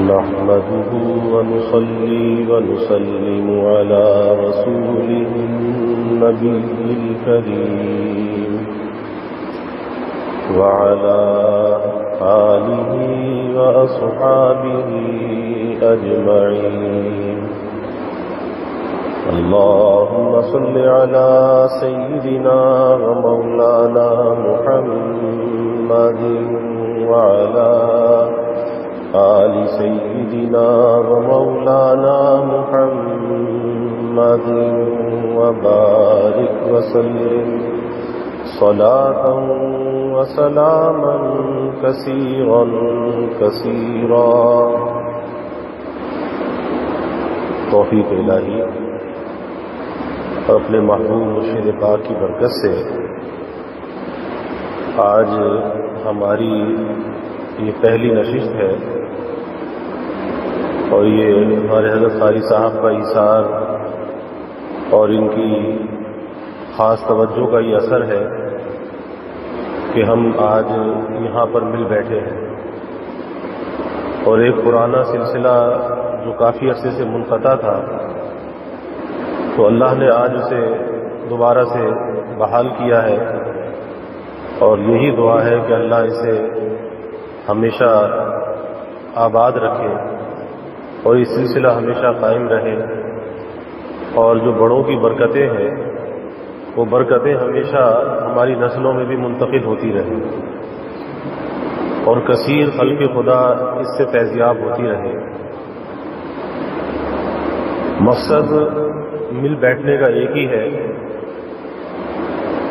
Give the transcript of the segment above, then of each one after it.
نحمده ونصلي ونسلم على رسوله النبي الكريم وعلى آله وأصحابه أجمعين. اللهم صل على سيدنا ومولانا محمد وعلى آل سيدنا ومولانا محمد وبارك وسلم صلاة وسلاما كثيرا كثيرا. توفیق الہی اور اپنے محبوب مرشد پاک کی برکت سے آج ہماری یہ پہلی نشست ہے اور یہ ہمارے حضرت قاری صاحب کا ایثار اور ان کی خاص توجہ کا یہ اثر ہے کہ ہم آج یہاں پر مل بیٹھے ہیں اور ایک پرانا سلسلہ جو کافی عرصے سے منقطع تھا تو اللہ نے آج اسے دوبارہ سے بحال کیا ہے اور یہی دعا ہے کہ اللہ اسے ہمیشہ آباد رکھے اور یہ سلسلہ ہمیشہ قائم رہے اور جو بڑوں کی برکتیں ہیں وہ برکتیں ہمیشہ ہماری نسلوں میں بھی منتقل ہوتی رہیں اور کثیر خلق خدا اس سے فیضیاب ہوتی رہے. مقصد مل بیٹھنے کا ایک ہی ہے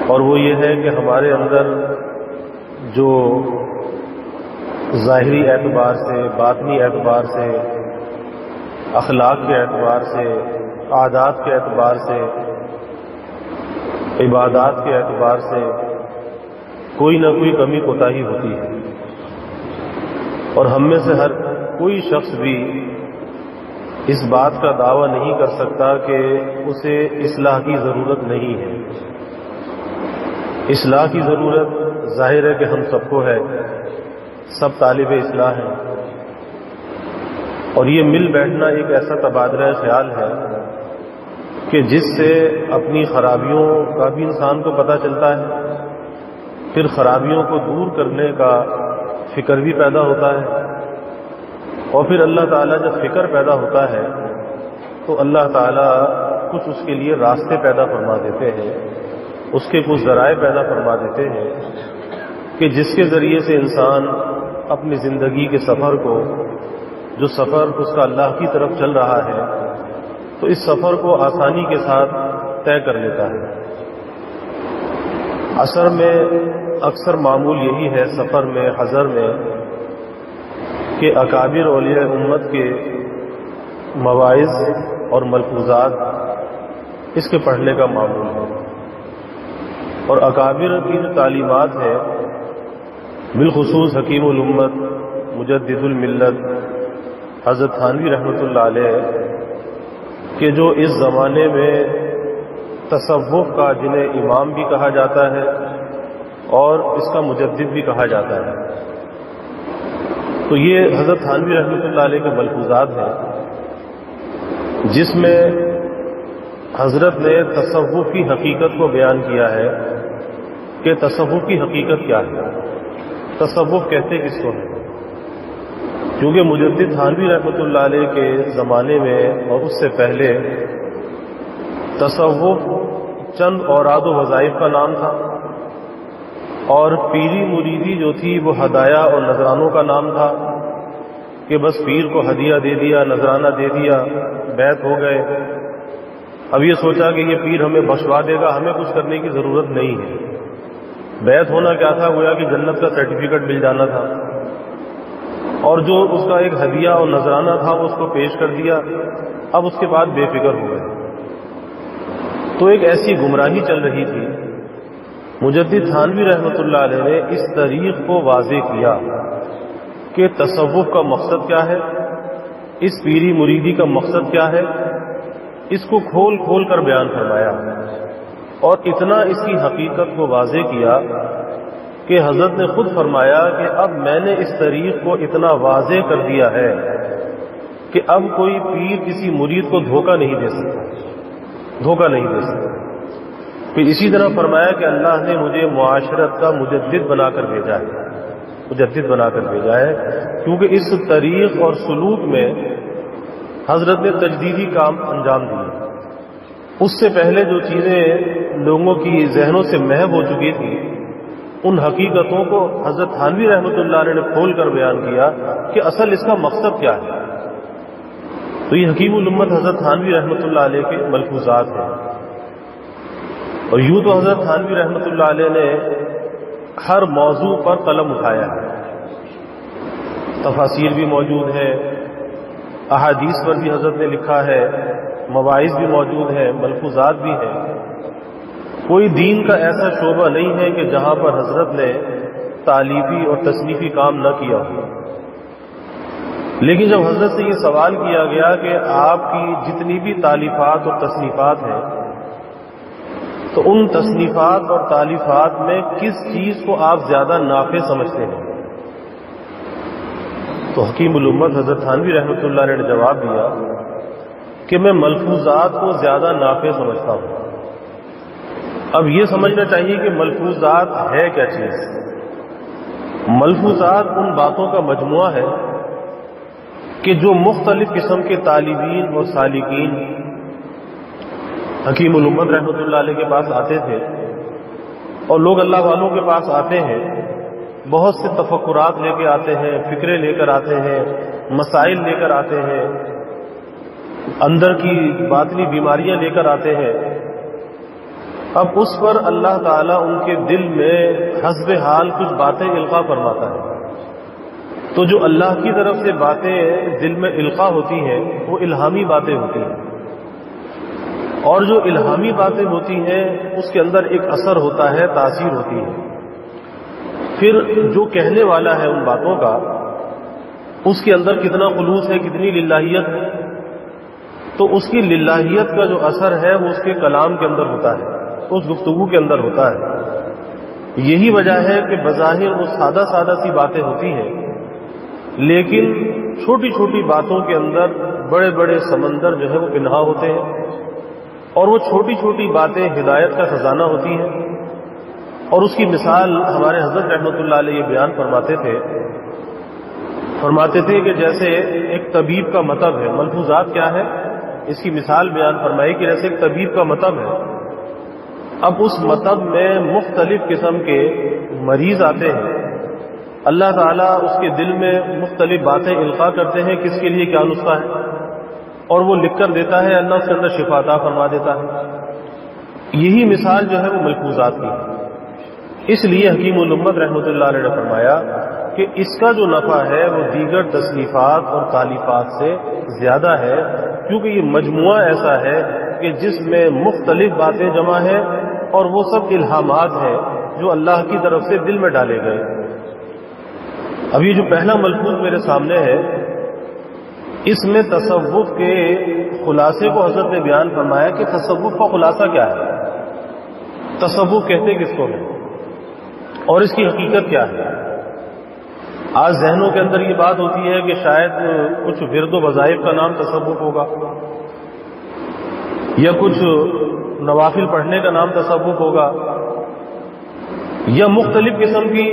اور وہ یہ ہے کہ ہمارے اندر جو ظاہری اعتبار سے، باطنی اعتبار سے، اخلاق کے اعتبار سے، عادات کے اعتبار سے، عبادات کے اعتبار سے کوئی نہ کوئی کمی کوتاہی ہوتی ہے اور ہم میں سے ہر کوئی شخص بھی اس بات کا دعویٰ نہیں کر سکتا کہ اسے اصلاح کی ضرورت نہیں ہے. اصلاح کی ضرورت ظاہر ہے کہ ہم سب کو ہے، سب طالب اصلاح ہیں اور یہ مل بیٹھنا ایک ایسا تبادلہ خیال ہے کہ جس سے اپنی خرابیوں کا بھی انسان کو پتہ چلتا ہے، پھر خرابیوں کو دور کرنے کا فکر بھی پیدا ہوتا ہے اور پھر اللہ تعالیٰ جب فکر پیدا ہوتا ہے تو اللہ تعالیٰ کچھ اس کے لیے راستے پیدا فرما دیتے ہیں، اس کے کچھ ذرائع پیدا فرما دیتے ہیں کہ جس کے ذریعے سے انسان اپنی زندگی کے سفر کو، جو سفر اس کا اللہ کی طرف چل رہا ہے، تو اس سفر کو آسانی کے ساتھ طے کر لیتا ہے. اثر میں اکثر معمول یہی ہے سفر میں، حضر میں، کہ اکابر اولیاء امت کے مواعظ اور ملفوظات اس کے پڑھنے کا معمول ہے اور اکابر کی جو تعلیمات ہے، بالخصوص حکیم الامت مجدد الملت حضرت تھانوی رحمۃ اللہ علیہ کہ جو اس زمانے میں تصوف کا جنہیں امام بھی کہا جاتا ہے اور اس کا مجدد بھی کہا جاتا ہے، تو یہ حضرت تھانوی رحمۃ اللہ علیہ کے ملفوظات ہیں جس میں حضرت نے تصوف کی حقیقت کو بیان کیا ہے کہ تصوف کی حقیقت کیا ہے، تصوف کہتے کس کو ہے. کیونکہ مجدد تھانوی رحمۃ اللہ علیہ کے زمانے میں اور اس سے پہلے تصوف چند اوراد و وظائف کا نام تھا اور پیری مریدی جو تھی وہ ہدایہ اور نذرانوں کا نام تھا کہ بس پیر کو ہدیہ دے دیا، نذرانہ دے دیا، بیعت ہو گئے. اب یہ سوچا کہ یہ پیر ہمیں بخشوا دے گا، ہمیں کچھ کرنے کی ضرورت نہیں ہے. بیعت ہونا کیا تھا؟ گویا کہ جنت کا سرٹیفکیٹ مل جانا تھا اور جو اس کا ایک ہدیہ اور نذرانہ تھا وہ اس کو پیش کر دیا، اب اس کے بعد بے فکر ہو گئے. تو ایک ایسی گمراہی چل رہی تھی. مجدد تھانوی رحمۃ اللہ علیہ نے اس طریق کو واضح کیا کہ تصوف کا مقصد کیا ہے، اس پیری مریدی کا مقصد کیا ہے، اس کو کھول کھول کر بیان فرمایا اور اتنا اس کی حقیقت کو واضح کیا کہ حضرت نے خود فرمایا کہ اب میں نے اس طریق کو اتنا واضح کر دیا ہے کہ اب کوئی پیر کسی مرید کو دھوکہ نہیں دے سکتا. پھر اسی طرح فرمایا کہ اللہ نے مجھے معاشرت کا مجدد بنا کر بھیجا ہے کیونکہ اس طریق اور سلوک میں حضرت نے تجدیدی کام انجام دیے. اس سے پہلے جو چیزیں لوگوں کی ذہنوں سے محو ہو چکی تھی ان حقیقتوں کو حضرت تھانوی رحمۃ اللہ علیہ نے کھول کر بیان کیا کہ اصل اس کا مقصد کیا ہے. تو یہ حکیم الامت حضرت تھانوی رحمۃ اللہ علیہ کے ملفوظات ہیں. اور یوں تو حضرت تھانوی رحمۃ اللہ علیہ نے ہر موضوع پر قلم اٹھایا ہے. تفاسیر بھی موجود ہیں، احادیث پر بھی حضرت نے لکھا ہے، مواعظ بھی موجود ہیں، ملفوظات بھی ہیں. کوئی دین کا ایسا شعبہ نہیں ہے کہ جہاں پر حضرت نے تالیفی اور تصنیفی کام نہ کیا ہو. لیکن جب حضرت سے یہ سوال کیا گیا کہ آپ کی جتنی بھی تالیفات اور تصنیفات ہیں تو ان تصنیفات اور تالیفات میں کس چیز کو آپ زیادہ نافع سمجھتے ہیں، تو حکیم الامت حضرت تھانوی رحمۃ اللہ علیہ نے جواب دیا کہ میں ملفوظات کو زیادہ نافع سمجھتا ہوں. اب یہ سمجھنا چاہیے کہ ملفوظات ہے کیا چیز. ملفوظات ان باتوں کا مجموعہ ہے کہ جو مختلف قسم کے طالبین اور سالکین حکیم الامت رحمۃ اللہ علیہ کے پاس آتے تھے اور لوگ اللہ والوں کے پاس آتے ہیں، بہت سے تفکرات لے کے آتے ہیں، فکریں لے کر آتے ہیں، مسائل لے کر آتے ہیں، اندر کی باطنی بیماریاں لے کر آتے ہیں. اب اس پر اللہ تعالیٰ ان کے دل میں حسب حال کچھ باتیں القاء فرماتا ہے. تو جو اللہ کی طرف سے باتیں دل میں القاء ہوتی ہیں وہ الہامی باتیں ہوتی ہیں، اور جو الہامی باتیں ہوتی ہیں اس کے اندر ایک اثر ہوتا ہے، تاثیر ہوتی ہے. پھر جو کہنے والا ہے ان باتوں کا اس کے اندر کتنا خلوص ہے، کتنی للہیت ہے، تو اس کی للہیت کا جو اثر ہے وہ اس کے کلام کے اندر ہوتا ہے، اس گفتگو کے اندر ہوتا ہے. یہی وجہ ہے کہ بظاہر وہ سادہ سادہ سی باتیں ہوتی ہیں لیکن چھوٹی چھوٹی باتوں کے اندر بڑے بڑے سمندر جو ہے وہ پنہا ہوتے ہیں، اور وہ چھوٹی چھوٹی باتیں ہدایت کا خزانہ ہوتی ہیں. اور اس کی مثال ہمارے حضرت رحمۃ اللہ علیہ یہ بیان فرماتے تھے کہ جیسے ایک طبیب کا مطب ہے. ملفوظات کیا ہے، اس کی مثال بیان فرمائی کہ جیسے ایک طبیب کا مطب ہے. اب اس مطب میں مختلف قسم کے مریض آتے ہیں، اللہ تعالیٰ اس کے دل میں مختلف باتیں القاء کرتے ہیں کس کے لیے کیا نسخہ ہے، اور وہ لکھ کر دیتا ہے، اللہ اس کے اندر شفا عطا فرما دیتا ہے. یہی مثال جو ہے وہ ملفوظات کی ہے. اس لیے حکیم الامت رحمۃ اللہ علیہ نے فرمایا کہ اس کا جو نفع ہے وہ دیگر تصنیفات اور تالیفات سے زیادہ ہے، کیونکہ یہ مجموعہ ایسا ہے کہ جس میں مختلف باتیں جمع ہیں اور وہ سب الہامات ہیں جو اللہ کی طرف سے دل میں ڈالے گئے. اب یہ جو پہلا ملفوظ میرے سامنے ہے اس میں تصوف کے خلاصے کو حضرت نے بیان فرمایا کہ تصوف کا خلاصہ کیا ہے، تصوف کہتے کس کو ہے اور اس کی حقیقت کیا ہے. آج ذہنوں کے اندر یہ بات ہوتی ہے کہ شاید کچھ ورد و وظائف کا نام تصوف ہوگا، یا کچھ نوافل پڑھنے کا نام تصوف ہوگا، یا مختلف قسم کی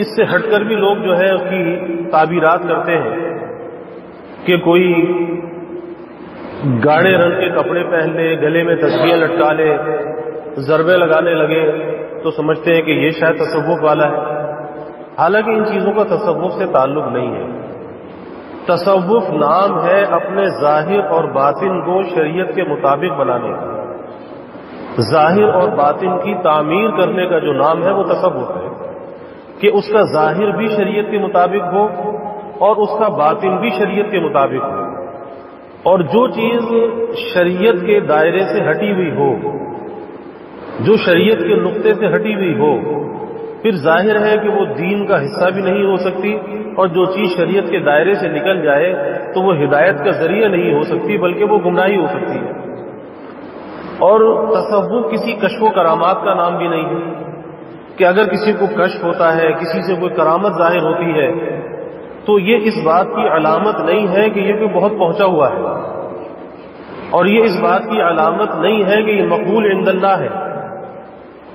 اس سے ہٹ کر بھی لوگ جو ہے اس کی تعبیرات کرتے ہیں کہ کوئی گاڑے رنگ کے کپڑے پہن لے، گلے میں تسبیح لٹکا لے، ضربے لگانے لگے تو سمجھتے ہیں کہ یہ شاید تصوف والا ہے. حالانکہ ان چیزوں کا تصوف سے تعلق نہیں ہے. تصوف نام ہے اپنے ظاہر اور باطن کو شریعت کے مطابق بنانے کا. ظاہر اور باطن کی تعمیر کرنے کا جو نام ہے وہ تصوف ہے کہ اس کا ظاہر بھی شریعت کے مطابق ہو اور اس کا باطن بھی شریعت کے مطابق ہو. اور جو چیز شریعت کے دائرے سے ہٹی ہوئی ہو، جو شریعت کے نقطے سے ہٹی ہوئی ہو، پھر ظاہر ہے کہ وہ دین کا حصہ بھی نہیں ہو سکتی، اور جو چیز شریعت کے دائرے سے نکل جائے تو وہ ہدایت کا ذریعہ نہیں ہو سکتی بلکہ وہ گمراہی ہو سکتی ہے. اور تصوف کسی کشف و کرامات کا نام بھی نہیں ہے کہ اگر کسی کو کشف ہوتا ہے، کسی سے کوئی کرامت ظاہر ہوتی ہے تو یہ اس بات کی علامت نہیں ہے کہ یہ کوئی بہت پہنچا ہوا ہے، اور یہ اس بات کی علامت نہیں ہے کہ یہ مقبول عند اللہ ہے،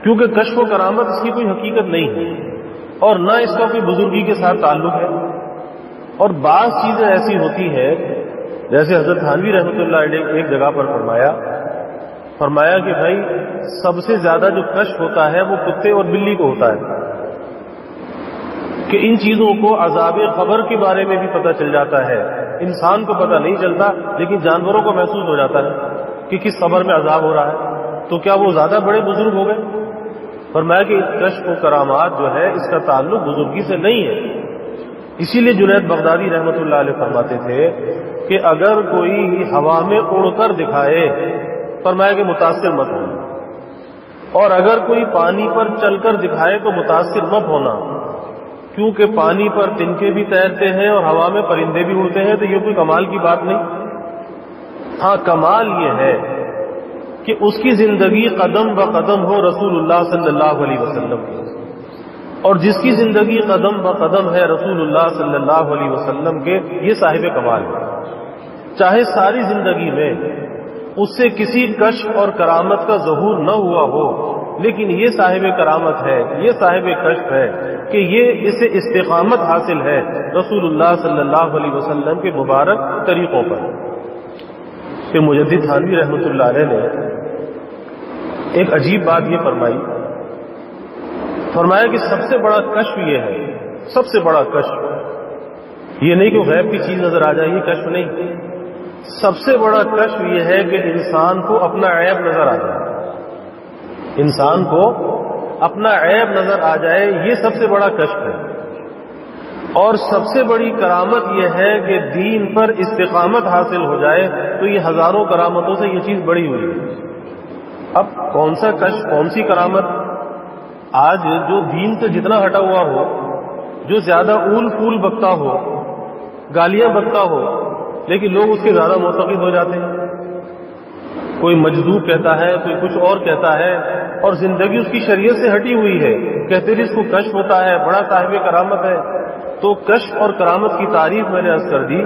کیونکہ کشف و کرامت اس کی کوئی حقیقت نہیں ہے اور نہ اس کا کوئی بزرگی کے ساتھ تعلق ہے۔ اور بعض چیزیں ایسی ہوتی ہیں، جیسے حضرت تھانوی رحمۃ اللہ علیہ نے ایک جگہ پر فرمایا کہ بھائی سب سے زیادہ جو کشف ہوتا ہے وہ کتے اور بلی کو ہوتا ہے، کہ ان چیزوں کو عذاب قبر کے بارے میں بھی پتہ چل جاتا ہے، انسان کو پتہ نہیں چلتا لیکن جانوروں کو محسوس ہو جاتا ہے کہ کس قبر میں عذاب ہو رہا ہے، تو کیا وہ زیادہ بڑے بزرگ ہو گئے؟ فرمایا کہ کشف و کرامات جو ہے اس کا تعلق بزرگی سے نہیں ہے۔ اسی لیے جنید بغدادی رحمۃ اللہ علیہ فرماتے تھے کہ اگر کوئی ہوا میں اڑ کر دکھائے، فرمایا کہ متاثر مت ہونا، اور اگر کوئی پانی پر چل کر دکھائے تو متاثر مت ہونا، کیونکہ پانی پر تنکے بھی تیرتے ہیں اور ہوا میں پرندے بھی اڑتے ہیں، تو یہ کوئی کمال کی بات نہیں۔ ہاں کمال یہ ہے کہ اس کی زندگی قدم بہ قدم ہو رسول اللہ صلی اللہ علیہ وسلم کی، اور جس کی زندگی قدم بہ قدم ہے رسول اللہ صلی اللہ علیہ وسلم کے، یہ صاحب کمال ہے۔ چاہے ساری زندگی میں اس سے کسی کشف اور کرامت کا ظہور نہ ہوا ہو، لیکن یہ صاحب کرامت ہے، یہ صاحب کشف ہے کہ یہ اسے استقامت حاصل ہے رسول اللہ صلی اللہ علیہ وسلم کے مبارک طریقوں پر۔ کہ مجدد تھانوی رحمۃ اللہ علیہ نے ایک عجیب بات یہ فرمایا کہ سب سے بڑا کشف یہ ہے، سب سے بڑا کشف یہ نہیں کہ غیب کی چیز نظر آ جائے، یہ کشف نہیں، سب سے بڑا کشف یہ ہے کہ انسان کو اپنا عیب نظر آ جائے، انسان کو اپنا عیب نظر آ جائے، یہ سب سے بڑا کشف ہے۔ اور سب سے بڑی کرامت یہ ہے کہ دین پر استقامت حاصل ہو جائے، تو یہ ہزاروں کرامتوں سے یہ چیز بڑی ہوئی ہے۔ اب کون سا کشف، کون سی کرامت؟ آج جو دین سے جتنا ہٹا ہوا ہو، جو زیادہ اول پھول بکتا ہو، گالیاں بکتا ہو، لیکن لوگ اس کے زیادہ معتقد ہو جاتے ہیں۔ کوئی مجذوب کہتا ہے، کوئی کچھ اور کہتا ہے، اور زندگی اس کی شریعت سے ہٹی ہوئی ہے، کہتے ہیں اس کو کشف ہوتا ہے، بڑا صاحب کرامت ہے۔ تو کشف اور کرامت کی تعریف میں نے عرض کر دی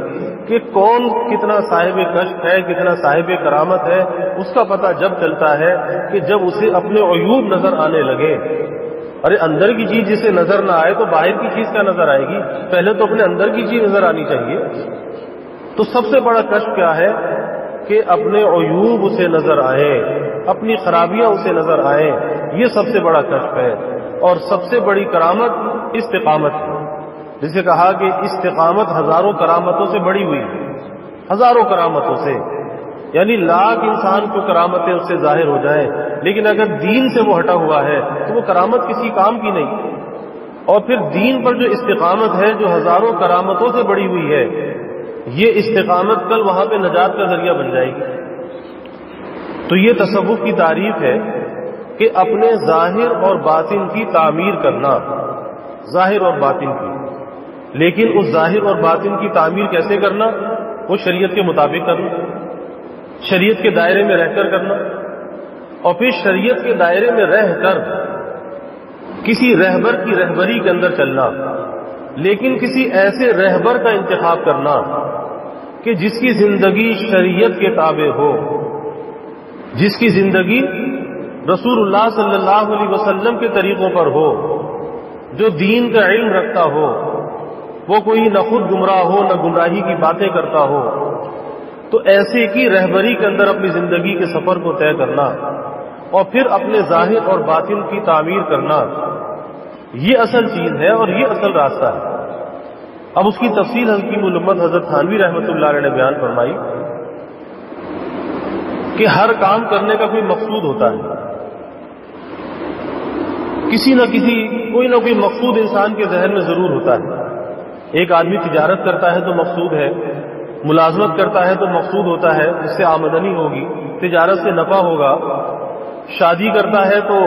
کہ کون کتنا صاحب کشف ہے، کتنا صاحب کرامت ہے، اس کا پتہ جب چلتا ہے کہ جب اسے اپنے عیوب نظر آنے لگے۔ ارے اندر کی چیز جسے نظر نہ آئے تو باہر کی چیز کیا نظر آئے گی؟ پہلے تو اپنے اندر کی چیز نظر آنی چاہیے۔ تو سب سے بڑا کشف کیا ہے کہ اپنے عیوب اسے نظر آئیں، اپنی خرابیاں اسے نظر آئیں، یہ سب سے بڑا کشف ہے۔ اور سب سے بڑی کرامت استقامت ہے، جسے کہا کہ استقامت ہزاروں کرامتوں سے بڑی ہوئی ہے، ہزاروں کرامتوں سے، یعنی لاکھ انسان کو کرامتیں اس سے ظاہر ہو جائیں، لیکن اگر دین سے وہ ہٹا ہوا ہے تو وہ کرامت کسی کام کی نہیں۔ اور پھر دین پر جو استقامت ہے، جو ہزاروں کرامتوں سے بڑی ہوئی ہے، یہ استقامت کل وہاں پہ نجات کا ذریعہ بن جائے گی۔ تو یہ تصوف کی تعریف ہے کہ اپنے ظاہر اور باطن کی تعمیر کرنا، ظاہر اور باطن کی، لیکن اس ظاہر اور باطن کی تعمیر کیسے کرنا؟ وہ شریعت کے مطابق کرنا، شریعت کے دائرے میں رہ کر کرنا، اور پھر شریعت کے دائرے میں رہ کر کسی رہبر کی رہبری کے اندر چلنا، لیکن کسی ایسے رہبر کا انتخاب کرنا کہ جس کی زندگی شریعت کے تابع ہو، جس کی زندگی رسول اللہ صلی اللہ علیہ وسلم کے طریقوں پر ہو، جو دین کا علم رکھتا ہو، وہ کوئی نہ خود گمراہ ہو نہ گمراہی کی باتیں کرتا ہو۔ تو ایسے کی رہبری کے اندر اپنی زندگی کے سفر کو طے کرنا اور پھر اپنے ظاہر اور باطن کی تعمیر کرنا، یہ اصل چیز ہے اور یہ اصل راستہ ہے۔ اب اس کی تفصیل حکیم الامت حضرت تھانوی رحمۃ اللہ علیہ نے بیان فرمائی کہ ہر کام کرنے کا کوئی مقصود ہوتا ہے، کسی نہ کسی کوئی نہ کوئی مقصود انسان کے ذہن میں ضرور ہوتا ہے۔ ایک آدمی تجارت کرتا ہے تو مقصود ہے، ملازمت کرتا ہے تو مقصود ہوتا ہے، اس سے آمدنی ہوگی، تجارت سے نفع ہوگا، شادی کرتا ہے تو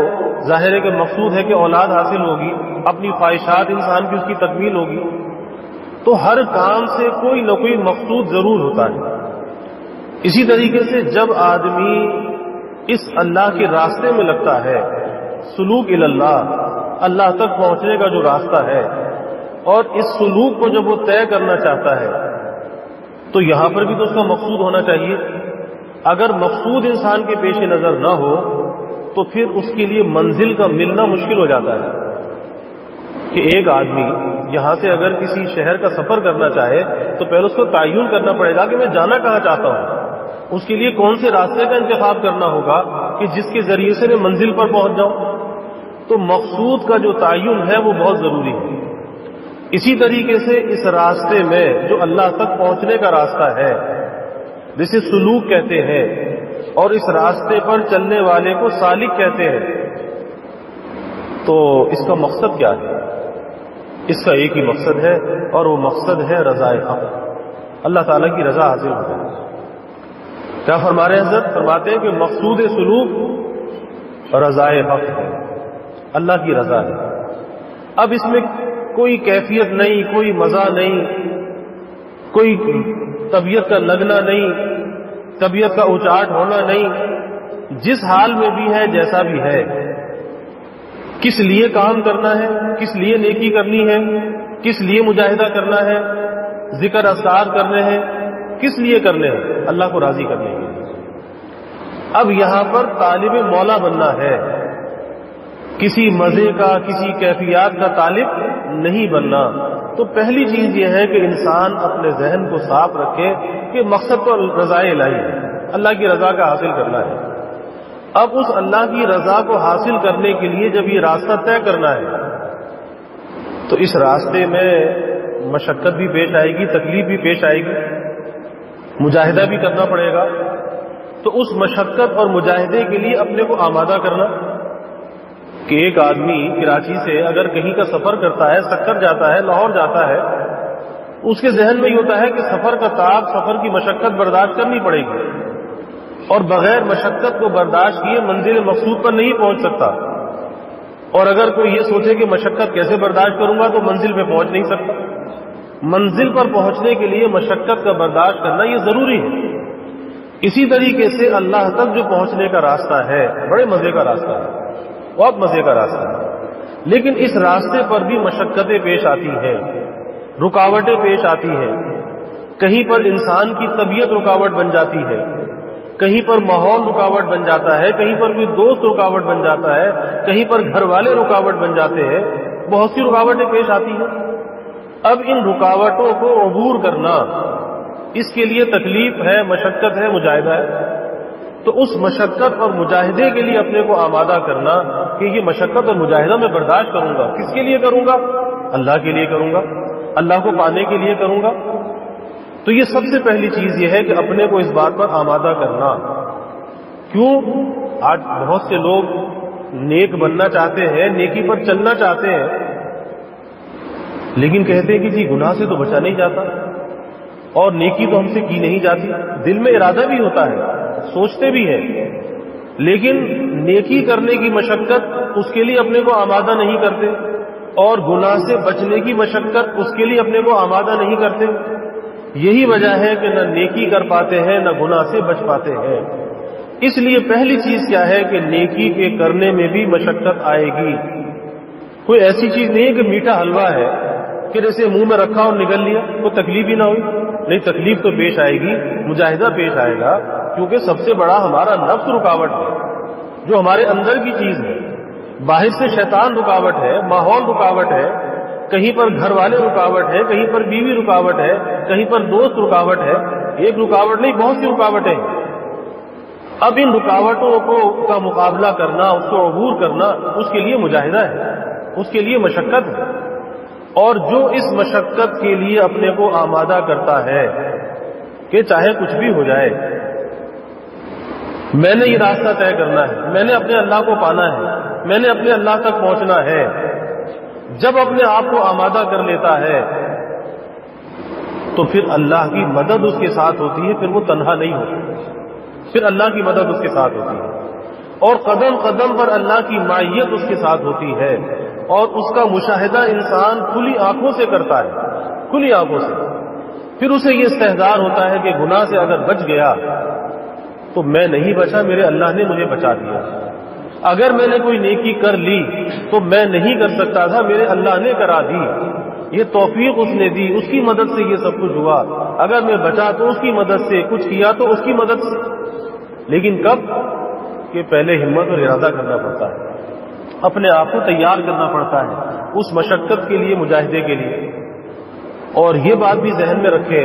ظاہر ہے کہ مقصود ہے کہ اولاد حاصل ہوگی، اپنی خواہشات انسان کی اس کی تکمیل ہوگی۔ تو ہر کام سے کوئی نہ کوئی مقصود ضرور ہوتا ہے۔ اسی طریقے سے جب آدمی اس اللہ کے راستے میں لگتا ہے، سلوک اللہ، اللہ تک پہنچنے کا جو راستہ ہے، اور اس سلوک کو جب وہ طے کرنا چاہتا ہے تو یہاں پر بھی تو اس کا مقصود ہونا چاہیے۔ اگر مقصود انسان کے پیش نظر نہ ہو تو پھر اس کے لیے منزل کا ملنا مشکل ہو جاتا ہے کہ ایک آدمی یہاں سے اگر کسی شہر کا سفر کرنا چاہے تو پہلے اس کو تعین کرنا پڑے گا کہ میں جانا کہاں چاہتا ہوں، اس کے لیے کون سے راستے کا انتخاب کرنا ہوگا کہ جس کے ذریعے سے میں منزل پر پہنچ جاؤں۔ تو مقصود کا جو تعین ہے وہ بہت ضروری ہے۔ اسی طریقے سے اس راستے میں جو اللہ تک پہنچنے کا راستہ ہے جسے سلوک کہتے ہیں، اور اس راستے پر چلنے والے کو سالک کہتے ہیں، تو اس کا مقصد کیا ہے؟ اس کا ایک ہی مقصد ہے، اور وہ مقصد ہے رضا حق، اللہ تعالیٰ کی رضا حاصل ہو جائے۔ کیا فرما رہے ہیں حضرت؟ فرماتے ہیں کہ مقصود سلوک رضا حق ہے، اللہ کی رضا ہے۔ اب اس میں کوئی کیفیت نہیں، کوئی مزہ نہیں، کوئی طبیعت کا لگنا نہیں، طبیعت کا اچاٹ ہونا نہیں، جس حال میں بھی ہے، جیسا بھی ہے، کس لیے کام کرنا ہے، کس لیے نیکی کرنی ہے، کس لیے مجاہدہ کرنا ہے، ذکر اذکار کرنے ہیں، کس لیے کرنے ہیں؟ اللہ کو راضی کرنے کے لیے۔ اب یہاں پر طالب مولا بننا ہے، کسی مزے کا، کسی کیفیات کا طالب نہیں بننا۔ تو پہلی چیز یہ ہے کہ انسان اپنے ذہن کو صاف رکھے کہ مقصد تو رضا الہی ہے، اللہ کی رضا کا حاصل کرنا ہے۔ اب اس اللہ کی رضا کو حاصل کرنے کے لیے جب یہ راستہ طے کرنا ہے تو اس راستے میں مشقت بھی پیش آئے گی، تکلیف بھی پیش آئے گی، مجاہدہ بھی کرنا پڑے گا۔ تو اس مشقت اور مجاہدے کے لیے اپنے کو آمادہ کرنا کہ ایک آدمی کراچی سے اگر کہیں کا سفر کرتا ہے، سکر جاتا ہے، لاہور جاتا ہے، اس کے ذہن میں یہ ہوتا ہے کہ سفر کا تعب، سفر کی مشقت برداشت کرنی پڑے گی، اور بغیر مشقت کو برداشت کیے منزل مقصود پر نہیں پہنچ سکتا۔ اور اگر کوئی یہ سوچے کہ مشقت کیسے برداشت کروں گا تو منزل پہ پہنچ نہیں سکتا۔ منزل پر پہنچنے کے لیے مشقت کا برداشت کرنا یہ ضروری ہے۔ اسی طریقے سے اللہ تک جو پہنچنے کا راستہ ہے بڑے مزے کا راستہ ہے، بہت مزے کا راستہ ہے، لیکن اس راستے پر بھی مشقتیں پیش آتی ہیں، رکاوٹیں پیش آتی ہیں۔ کہیں پر انسان کی طبیعت رکاوٹ بن جاتی ہے، کہیں پر ماحول رکاوٹ بن جاتا ہے، کہیں پر کوئی دوست رکاوٹ بن جاتا ہے، کہیں پر گھر والے رکاوٹ بن جاتے ہیں، بہت سی رکاوٹیں پیش آتی ہیں۔ اب ان رکاوٹوں کو عبور کرنا، اس کے لیے تکلیف ہے، مشقت ہے، مجاہدہ ہے۔ تو اس مشقت اور مجاہدے کے لیے اپنے کو آمادہ کرنا کہ یہ مشقت اور مجاہدہ میں برداشت کروں گا، کس کے لیے کروں گا؟ اللہ کے لیے کروں گا، اللہ کو پانے کے لیے کروں گا۔ تو یہ سب سے پہلی چیز یہ ہے کہ اپنے کو اس بات پر آمادہ کرنا۔ کیوں؟ آج بہت سے لوگ نیک بننا چاہتے ہیں، نیکی پر چلنا چاہتے ہیں، لیکن کہتے ہیں کہ جی گناہ سے تو بچا نہیں جاتا، اور نیکی تو ہم سے کی نہیں جاتی۔ دل میں ارادہ بھی ہوتا ہے، سوچتے بھی ہیں، لیکن نیکی کرنے کی مشقت اس کے لیے اپنے کو آمادہ نہیں کرتے، اور گناہ سے بچنے کی مشقت اس کے لیے اپنے کو آمادہ نہیں کرتے۔ یہی وجہ ہے کہ نہ نیکی کر پاتے ہیں، نہ گناہ سے بچ پاتے ہیں۔ اس لیے پہلی چیز کیا ہے کہ نیکی کے کرنے میں بھی مشقت آئے گی۔ کوئی ایسی چیز نہیں ہے کہ میٹھا حلوہ ہے کہ جیسے منہ میں رکھا اور نگل لیا، کوئی تکلیف ہی نہ ہوئی۔ نہیں، تکلیف تو پیش آئے گی، مجاہدہ پیش آئے گا، کیونکہ سب سے بڑا ہمارا نفس رکاوٹ ہے، جو ہمارے اندر کی چیز ہے۔ باہر سے شیطان رکاوٹ ہے، ماحول رکاوٹ ہے، کہیں پر گھر والے رکاوٹ ہے، کہیں پر بیوی رکاوٹ ہے، کہیں پر دوست رکاوٹ ہے۔ ایک رکاوٹ نہیں، بہت سی رکاوٹیں ہیں۔ اب ان رکاوٹوں کا مقابلہ کرنا، اس کو عبور کرنا، اس کے لیے مجاہدہ ہے، اس کے لیے مشقت ہے۔ اور جو اس مشقت کے لیے اپنے کو آمادہ کرتا ہے کہ چاہے کچھ بھی ہو جائے، میں نے یہ راستہ طے کرنا ہے، میں نے اپنے اللہ کو پانا ہے، میں نے اپنے اللہ تک پہنچنا ہے، جب اپنے آپ کو آمادہ کر لیتا ہے تو پھر اللہ کی مدد اس کے ساتھ ہوتی ہے، پھر وہ تنہا نہیں ہوتا، پھر اللہ کی مدد اس کے ساتھ ہوتی ہے، اور قدم قدم پر اللہ کی معیت اس کے ساتھ ہوتی ہے، اور اس کا مشاہدہ انسان کھلی آنکھوں سے کرتا ہے، کھلی آنکھوں سے۔ پھر اسے یہ استحضار ہوتا ہے کہ گناہ سے اگر بچ گیا تو میں نہیں بچا، میرے اللہ نے مجھے بچا دیا۔ اگر میں نے کوئی نیکی کر لی تو میں نہیں کر سکتا تھا، میرے اللہ نے کرا دی، یہ توفیق اس نے دی، اس کی مدد سے یہ سب کچھ ہوا۔ اگر میں بچا تو اس کی مدد سے، کچھ کیا تو اس کی مدد سے۔ لیکن کب کہ پہلے ہمت اور ارادہ کرنا پڑتا ہے، اپنے آپ کو تیار کرنا پڑتا ہے اس مشقت کے لیے، مجاہدے کے لیے۔ اور یہ بات بھی ذہن میں رکھے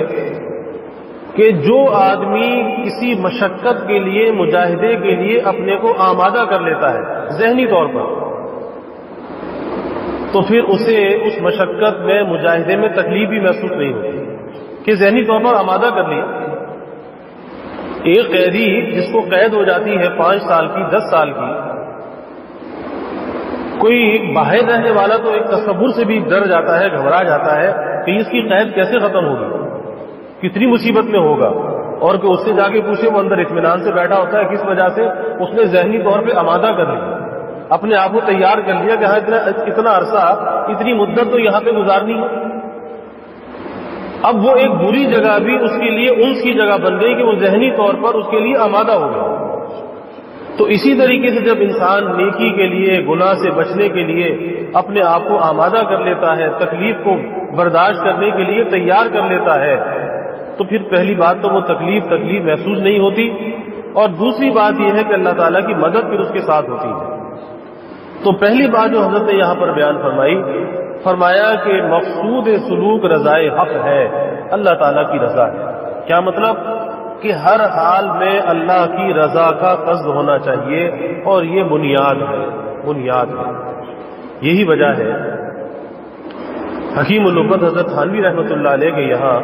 کہ جو آدمی کسی مشقت کے لیے، مجاہدے کے لیے اپنے کو آمادہ کر لیتا ہے ذہنی طور پر، تو پھر اسے اس مشقت میں، مجاہدے میں تکلیف بھی محسوس نہیں ہوتی کہ ذہنی طور پر آمادہ کر لیا۔ ایک قیدی جس کو قید ہو جاتی ہے 5 سال کی، 10 سال کی، کوئی باہر رہنے والا تو ایک تصور سے بھی ڈر جاتا ہے، گھبرا جاتا ہے کہ اس کی قید کیسے ختم ہوگی، کتنی مصیبت میں ہوگا، اور کہ اس سے جا کے پوچھے، وہ اندر اطمینان سے بیٹھا ہوتا ہے، کس وجہ سے؟ اس نے ذہنی طور پہ آمادہ کر لیا، اپنے آپ کو تیار کر لیا کہ ہاں اتنا عرصہ، اتنی مدت تو یہاں پہ گزارنی ہے۔ اب وہ ایک بری جگہ بھی اس کے لیے انس کی جگہ بن گئی کہ وہ ذہنی طور پر اس کے لیے آمادہ ہو گیا۔ تو اسی طریقے سے جب انسان نیکی کے لیے، گناہ سے بچنے کے لیے اپنے آپ کو آمادہ کر لیتا ہے، تکلیف کو برداشت کرنے کے لیے تیار کر لیتا ہے، تو پھر پہلی بات تو وہ تکلیف محسوس نہیں ہوتی، اور دوسری بات یہ ہے کہ اللہ تعالیٰ کی مدد پھر اس کے ساتھ ہوتی ہے۔ تو پہلی بات جو حضرت نے یہاں پر بیان فرمایا کہ مقصود سلوک رضائے حق ہے، اللہ تعالیٰ کی رضا ہے۔ کیا مطلب؟ کہ ہر حال میں اللہ کی رضا کا قصد ہونا چاہیے، اور یہ بنیاد ہے۔ یہی وجہ ہے حکیم الامت حضرت تھانوی رحمۃ اللہ علیہ کے یہاں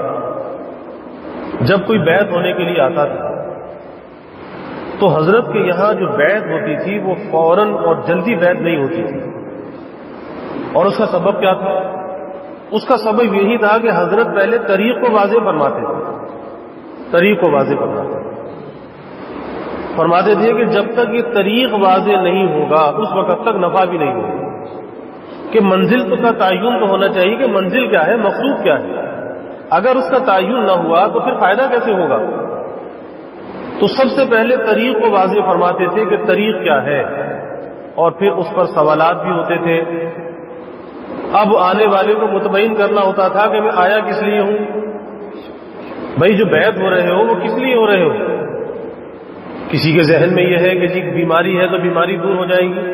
جب کوئی بیعت ہونے کے لیے آتا تھا تو حضرت کے یہاں جو بیعت ہوتی تھی وہ فوراً اور جلدی بیعت نہیں ہوتی تھی، اور اس کا سبب کیا تھا؟ اس کا سبب یہی تھا کہ حضرت پہلے طریق کو واضح فرماتے تھے، فرماتے تھے کہ جب تک یہ طریق واضح نہیں ہوگا اس وقت تک نفع بھی نہیں ہوگا، کہ منزل کا تعین تو ہونا چاہیے کہ منزل کیا ہے، مقصود کیا ہے۔ اگر اس کا تعین نہ ہوا تو پھر فائدہ کیسے ہوگا؟ تو سب سے پہلے طریق کو واضح فرماتے تھے کہ طریق کیا ہے، اور پھر اس پر سوالات بھی ہوتے تھے۔ اب آنے والے کو مطمئن کرنا ہوتا تھا کہ میں آیا کس لیے ہوں، بھائی جو بیعت ہو رہے ہو وہ کس لیے ہو رہے ہو؟ کسی کے ذہن میں یہ ہے کہ جی بیماری ہے تو بیماری دور ہو جائے گی،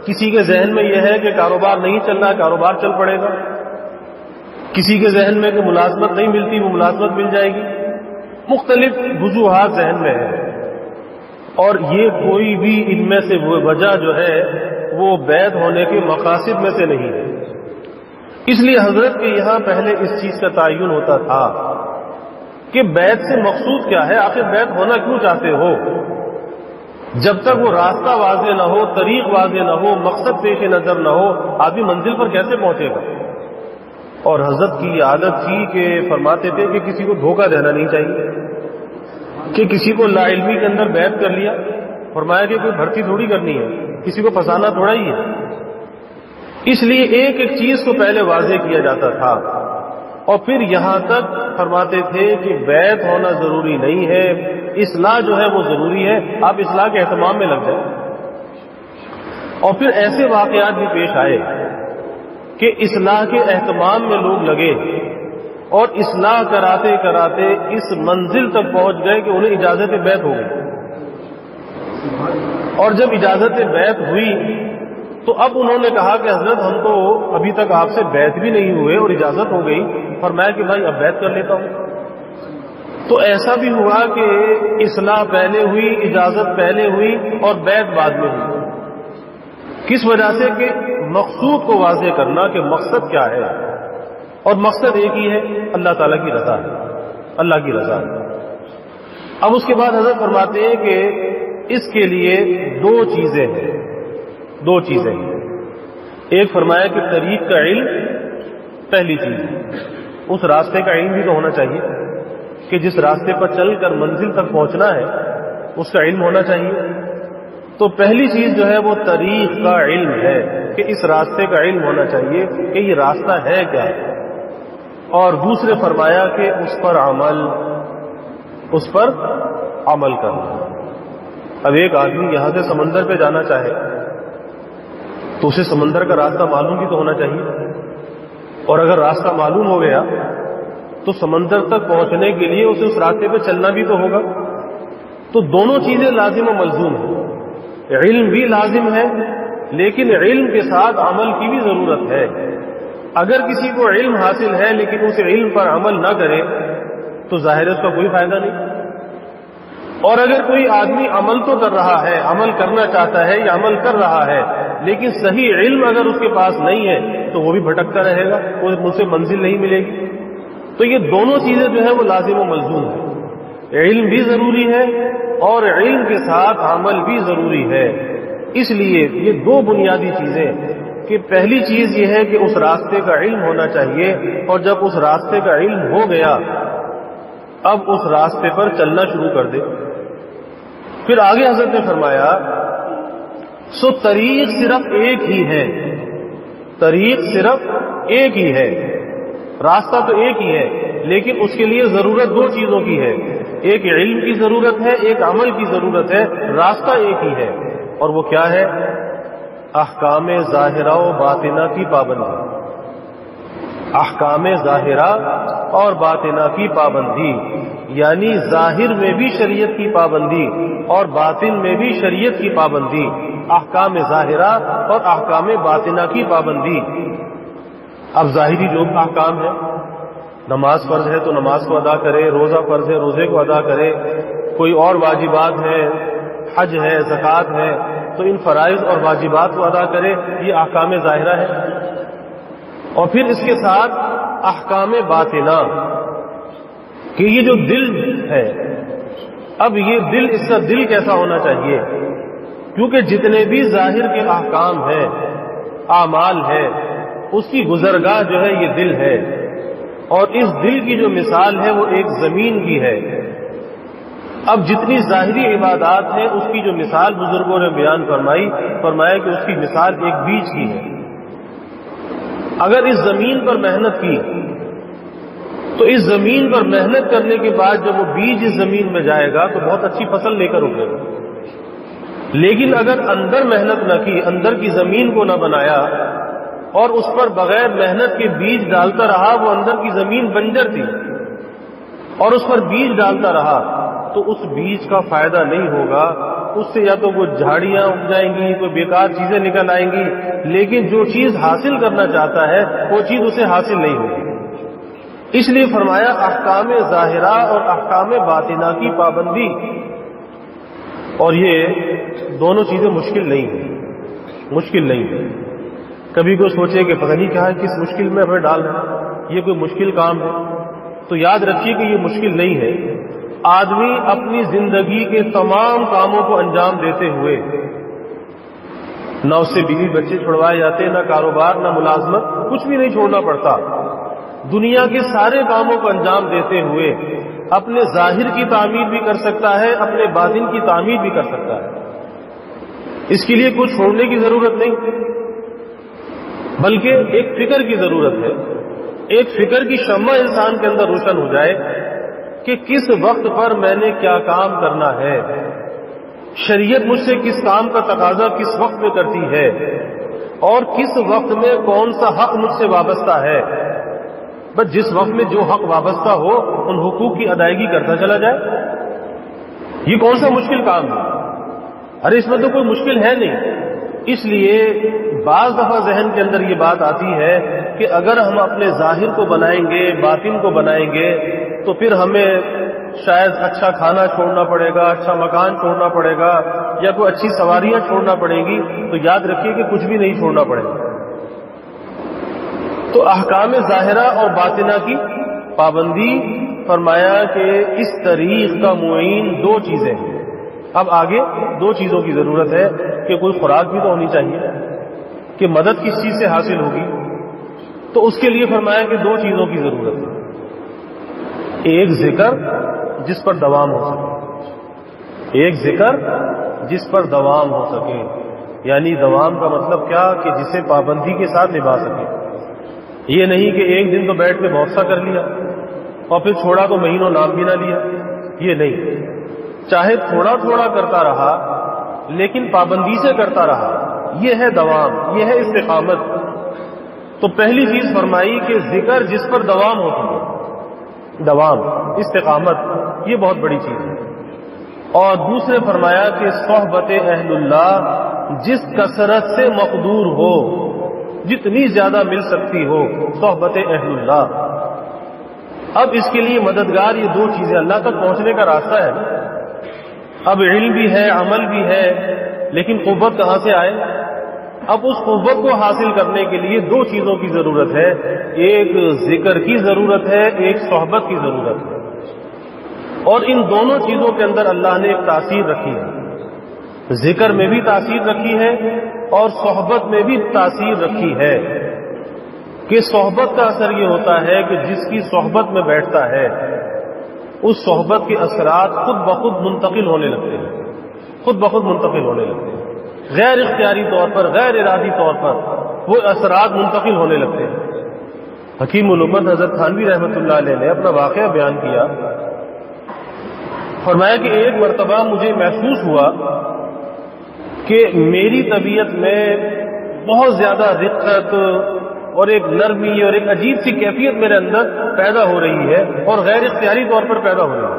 کسی کے ذہن میں یہ ہے کہ کاروبار نہیں چل رہا، کاروبار چل پڑے گا، کسی کے ذہن میں کہ ملازمت نہیں ملتی، وہ ملازمت مل جائے گی۔ مختلف وجوہات ذہن میں ہے، اور یہ کوئی بھی ان میں سے وجہ جو ہے وہ بیعت ہونے کے مقاصد میں سے نہیں ہے۔ اس لیے حضرت کے یہاں پہلے اس چیز کا تعین ہوتا تھا کہ بیعت سے مقصود کیا ہے، آخر بیعت ہونا کیوں چاہتے ہو؟ جب تک وہ راستہ واضح نہ ہو، طریق واضح نہ ہو، مقصد پیش نظر نہ ہو، آدمی منزل پر کیسے پہنچے گا؟ اور حضرت کی یہ عادت تھی کہ فرماتے تھے کہ کسی کو دھوکہ دینا نہیں چاہیے، کہ کسی کو لا علمی کے اندر بیعت کر لیا، فرمایا کہ کوئی بھرتی تھوڑی کرنی ہے، کسی کو پھنسانا تھوڑا ہی ہے۔ اس لیے ایک ایک چیز کو پہلے واضح کیا جاتا تھا، اور پھر یہاں تک فرماتے تھے کہ بیعت ہونا ضروری نہیں ہے، اصلاح جو ہے وہ ضروری ہے، آپ اصلاح کے اہتمام میں لگ جائیں۔ اور پھر ایسے واقعات بھی پیش آئے کہ اصلاح کے اہتمام میں لوگ لگے، اور اصلاح کراتے کراتے اس منزل تک پہنچ گئے کہ انہیں اجازت بیعت ہو گئی، اور جب اجازت بیعت ہوئی تو اب انہوں نے کہا کہ حضرت ہم تو ابھی تک آپ سے بیعت بھی نہیں ہوئے اور اجازت ہو گئی، فرمایا کہ بھائی اب بیعت کر لیتا ہوں۔ تو ایسا بھی ہوا کہ اصلاح پہلے ہوئی، اجازت پہلے ہوئی، اور بیعت بعد میں ہوئی۔ کس وجہ سے؟ کہ مقصود کو واضح کرنا کہ مقصد کیا ہے، اور مقصد ایک ہی ہے، اللہ تعالیٰ کی رضا ہے، اللہ کی رضا ہے۔ اب اس کے بعد حضرت فرماتے ہیں کہ اس کے لیے دو چیزیں ہیں۔ ایک فرمایا کہ طریق کا علم پہلی چیز ہے، اس راستے کا علم بھی تو ہونا چاہیے کہ جس راستے پر چل کر منزل تک پہنچنا ہے اس کا علم ہونا چاہیے۔ تو پہلی چیز جو ہے وہ طریق کا علم ہے کہ اس راستے کا علم ہونا چاہیے کہ یہ راستہ ہے کیا، اور دوسرے فرمایا کہ اس پر عمل، اس پر عمل کرنا۔ اب ایک آدمی یہاں سے سمندر پہ جانا چاہے تو اسے سمندر کا راستہ معلوم بھی تو ہونا چاہیے، اور اگر راستہ معلوم ہو گیا تو سمندر تک پہنچنے کے لیے اسے اس راستے پہ چلنا بھی تو ہوگا۔ تو دونوں چیزیں لازم و ملزوم ہیں، علم بھی لازم ہے لیکن علم کے ساتھ عمل کی بھی ضرورت ہے۔ اگر کسی کو علم حاصل ہے لیکن اس علم پر عمل نہ کرے تو ظاہر ہے اس کا کوئی فائدہ نہیں، اور اگر کوئی آدمی عمل تو کر رہا ہے، عمل کرنا چاہتا ہے یا عمل کر رہا ہے لیکن صحیح علم اگر اس کے پاس نہیں ہے تو وہ بھی بھٹکتا رہے گا، اسے منزل نہیں ملے گی۔ تو یہ دونوں چیزیں جو ہیں وہ لازم و ملزوم ہیں، علم بھی ضروری ہے اور علم کے ساتھ عمل بھی ضروری ہے۔ اس لیے یہ دو بنیادی چیزیں کہ پہلی چیز یہ ہے کہ اس راستے کا علم ہونا چاہیے، اور جب اس راستے کا علم ہو گیا اب اس راستے پر چلنا شروع کر دے۔ پھر آگے حضرت نے فرمایا سو طریق صرف ایک ہی ہے، طریق صرف ایک ہی ہے، راستہ تو ایک ہی ہے لیکن اس کے لیے ضرورت دو چیزوں کی ہے، ایک علم کی ضرورت ہے، ایک عمل کی ضرورت ہے، راستہ ایک ہی ہے، اور وہ کیا ہے؟ احکام ظاہرہ و باطنہ کی پابندی، احکام ظاہرہ اور باطنہ کی پابندی، یعنی ظاہر میں بھی شریعت کی پابندی اور باطن میں بھی شریعت کی پابندی، احکام ظاہرہ اور احکام باطنہ کی پابندی۔ اب ظاہری جو احکام ہے، نماز فرض ہے تو نماز کو ادا کرے، روزہ فرض ہے روزے کو ادا کرے، کوئی اور واجبات ہے، حج ہے، زکوٰۃ ہے، تو ان فرائض اور واجبات کو ادا کرے، یہ احکام ظاہرہ ہے۔ اور پھر اس کے ساتھ احکام باطنہ کہ یہ جو دل ہے، اب یہ دل، اس کا دل کیسا ہونا چاہیے؟ کیونکہ جتنے بھی ظاہر کے احکام ہیں، اعمال ہے، اس کی گزرگاہ جو ہے یہ دل ہے، اور اس دل کی جو مثال ہے وہ ایک زمین کی ہے۔ اب جتنی ظاہری عبادات ہیں اس کی جو مثال بزرگوں نے بیان فرمایا کہ اس کی مثال ایک بیج کی ہے۔ اگر اس زمین پر محنت کی تو اس زمین پر محنت کرنے کے بعد جب وہ بیج اس زمین میں جائے گا تو بہت اچھی فصل لے کر اگے گا، لیکن اگر اندر محنت نہ کی، اندر کی زمین کو نہ بنایا اور اس پر بغیر محنت کے بیج ڈالتا رہا، وہ اندر کی زمین بنجر تھی اور اس پر بیج ڈالتا رہا تو اس بیج کا فائدہ نہیں ہوگا، اس سے یا تو وہ جھاڑیاں اگ جائیں گی، کوئی بیکار چیزیں نکل آئیں گی، لیکن جو چیز حاصل کرنا چاہتا ہے وہ چیز اسے حاصل نہیں ہوگی۔ اس لیے فرمایا احکام ظاہرہ اور احکام باطنہ کی پابندی، اور یہ دونوں چیزیں مشکل نہیں ہیں، مشکل نہیں ہے۔ کبھی کوئی سوچے کہ پتہ نہیں کیا ہے، کس مشکل میں ہمیں ڈال رہے ہیں، یہ کوئی مشکل کام ہے، تو یاد رکھیے کہ یہ مشکل نہیں ہے۔ آدمی اپنی زندگی کے تمام کاموں کو انجام دیتے ہوئے، نہ اس سے بیوی بچے چھڑوائے جاتے، نہ کاروبار، نہ ملازمت، کچھ بھی نہیں چھوڑنا پڑتا، دنیا کے سارے کاموں کو انجام دیتے ہوئے اپنے ظاہر کی تعمیر بھی کر سکتا ہے، اپنے باطن کی تعمیر بھی کر سکتا ہے۔ اس کے لیے کچھ چھوڑنے کی ضرورت نہیں، بلکہ ایک فکر کی ضرورت ہے، ایک فکر کی شمع انسان کے اندر روشن ہو جائے کہ کس وقت پر میں نے کیا کام کرنا ہے، شریعت مجھ سے کس کام کا تقاضا کس وقت میں کرتی ہے، اور کس وقت میں کون سا حق مجھ سے وابستہ ہے۔ بس جس وقت میں جو حق وابستہ ہو ان حقوق کی ادائیگی کرتا چلا جائے، یہ کون سا مشکل کام ہے؟ ارے اس میں تو کوئی مشکل ہے نہیں۔ اس لیے بعض دفعہ ذہن کے اندر یہ بات آتی ہے کہ اگر ہم اپنے ظاہر کو بنائیں گے، باطن کو بنائیں گے، تو پھر ہمیں شاید اچھا کھانا چھوڑنا پڑے گا، اچھا مکان چھوڑنا پڑے گا، یا کوئی اچھی سواریاں چھوڑنا پڑیں گی، تو یاد رکھیے کہ کچھ بھی نہیں چھوڑنا پڑے گا۔ تو احکام ظاہرہ اور باطنہ کی پابندی، فرمایا کہ اس طریق کا معین دو چیزیں ہیں۔ اب آگے دو چیزوں کی ضرورت ہے کہ کوئی خوراک بھی تو ہونی چاہیے، کہ مدد کس چیز سے حاصل ہوگی، تو اس کے لیے فرمایا کہ دو چیزوں کی ضرورت ہے، ایک ذکر جس پر دوام ہو سکے، ایک ذکر جس پر دوام ہو سکے، یعنی دوام کا مطلب کیا کہ جسے پابندی کے ساتھ نبھا سکے، یہ نہیں کہ ایک دن تو بیٹھ کے بہت سا کر لیا اور پھر چھوڑا تو مہینوں نام بھی نہ لیا، یہ نہیں، چاہے تھوڑا تھوڑا کرتا رہا لیکن پابندی سے کرتا رہا، یہ ہے دوام، یہ ہے استقامت۔ تو پہلی چیز فرمائی کہ ذکر جس پر دوام ہوتی ہے، دوام، استقامت، یہ بہت بڑی چیز ہے۔ اور دوسرے فرمایا کہ صحبت اہل اللہ جس کثرت سے مقدور ہو، جتنی زیادہ مل سکتی ہو، صحبت اہل اللہ۔ اب اس کے لیے مددگار یہ دو چیزیں، اللہ تک پہنچنے کا راستہ ہے نا، اب علم بھی ہے، عمل بھی ہے، لیکن قوت کہاں سے آئے؟ اب اس قوت کو حاصل کرنے کے لیے دو چیزوں کی ضرورت ہے، ایک ذکر کی ضرورت ہے، ایک صحبت کی ضرورت ہے۔ اور ان دونوں چیزوں کے اندر اللہ نے ایک تاثیر رکھی ہے، ذکر میں بھی تاثیر رکھی ہے اور صحبت میں بھی تاثیر رکھی ہے، کہ صحبت کا اثر یہ ہوتا ہے کہ جس کی صحبت میں بیٹھتا ہے اس صحبت کے اثرات خود بخود منتقل ہونے لگتے ہیں، خود بخود منتقل ہونے لگتے ہیں، غیر اختیاری طور پر، غیر ارادی طور پر وہ اثرات منتقل ہونے لگتے ہیں۔ حکیم الامت حضرت تھانوی رحمۃ اللہ علیہ نے اپنا واقعہ بیان کیا، فرمایا کہ ایک مرتبہ مجھے محسوس ہوا کہ میری طبیعت میں بہت زیادہ رقت اور ایک نرمی اور ایک عجیب سی کیفیت میرے اندر پیدا ہو رہی ہے اور غیر اختیاری طور پر پیدا ہو رہی ہے۔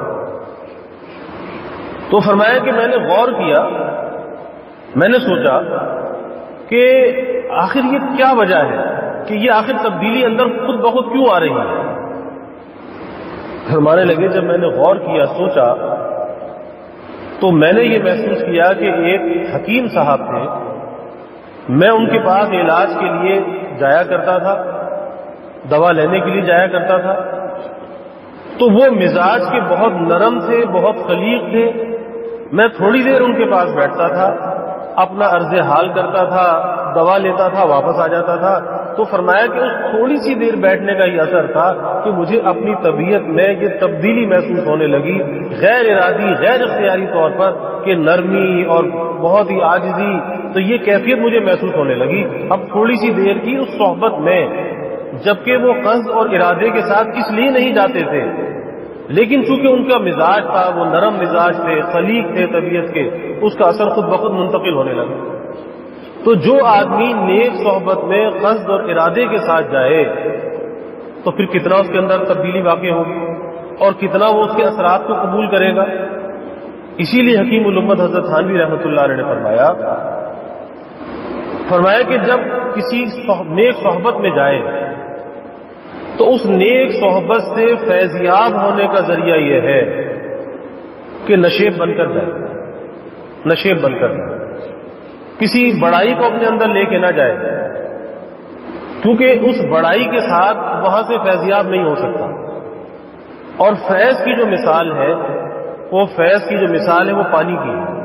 تو فرمایا کہ میں نے غور کیا، میں نے سوچا کہ آخر یہ کیا وجہ ہے کہ یہ آخر تبدیلی اندر خود بخود کیوں آ رہی ہے؟ فرمانے لگے جب میں نے غور کیا، سوچا، تو میں نے یہ محسوس کیا کہ ایک حکیم صاحب تھے، میں ان کے پاس علاج کے لیے جایا کرتا تھا، دوا لینے کے لیے جایا کرتا تھا، تو وہ مزاج کے بہت نرم تھے، بہت خلیق تھے۔ میں تھوڑی دیر ان کے پاس بیٹھتا تھا، اپنا عرض حال کرتا تھا، دوا لیتا تھا، واپس آ جاتا تھا۔ تو فرمایا کہ اس تھوڑی سی دیر بیٹھنے کا یہ اثر تھا کہ مجھے اپنی طبیعت میں یہ تبدیلی محسوس ہونے لگی، غیر ارادی، غیر اختیاری طور پر، کہ نرمی اور بہت ہی عاجزی، تو یہ کیفیت مجھے محسوس ہونے لگی۔ اب تھوڑی سی دیر کی اس صحبت میں، جبکہ وہ قصد اور ارادے کے ساتھ اس لیے نہیں جاتے تھے، لیکن چونکہ ان کا مزاج تھا، وہ نرم مزاج تھے، خلیق تھے طبیعت کے، اس کا اثر خود بخود منتقل ہونے لگا۔ تو جو آدمی نیک صحبت میں قصد اور ارادے کے ساتھ جائے تو پھر کتنا اس کے اندر تبدیلی واقع ہوگی اور کتنا وہ اس کے اثرات کو قبول کرے گا۔ اسی لیے حکیم الامت حضرت تھانوی رحمۃ اللہ علیہ نے فرمایا کہ جب کسی نیک صحبت میں جائے تو اس نیک صحبت سے فیضیاب ہونے کا ذریعہ یہ ہے کہ نشیب بن کر جائے، نشیب بن کر جائے، کسی بڑائی کو اپنے اندر لے کے نہ جائے، کیونکہ اس بڑائی کے ساتھ وہاں سے فیضیاب نہیں ہو سکتا۔ اور فیض کی جو مثال ہے، وہ فیض کی جو مثال ہے وہ پانی کی ہے،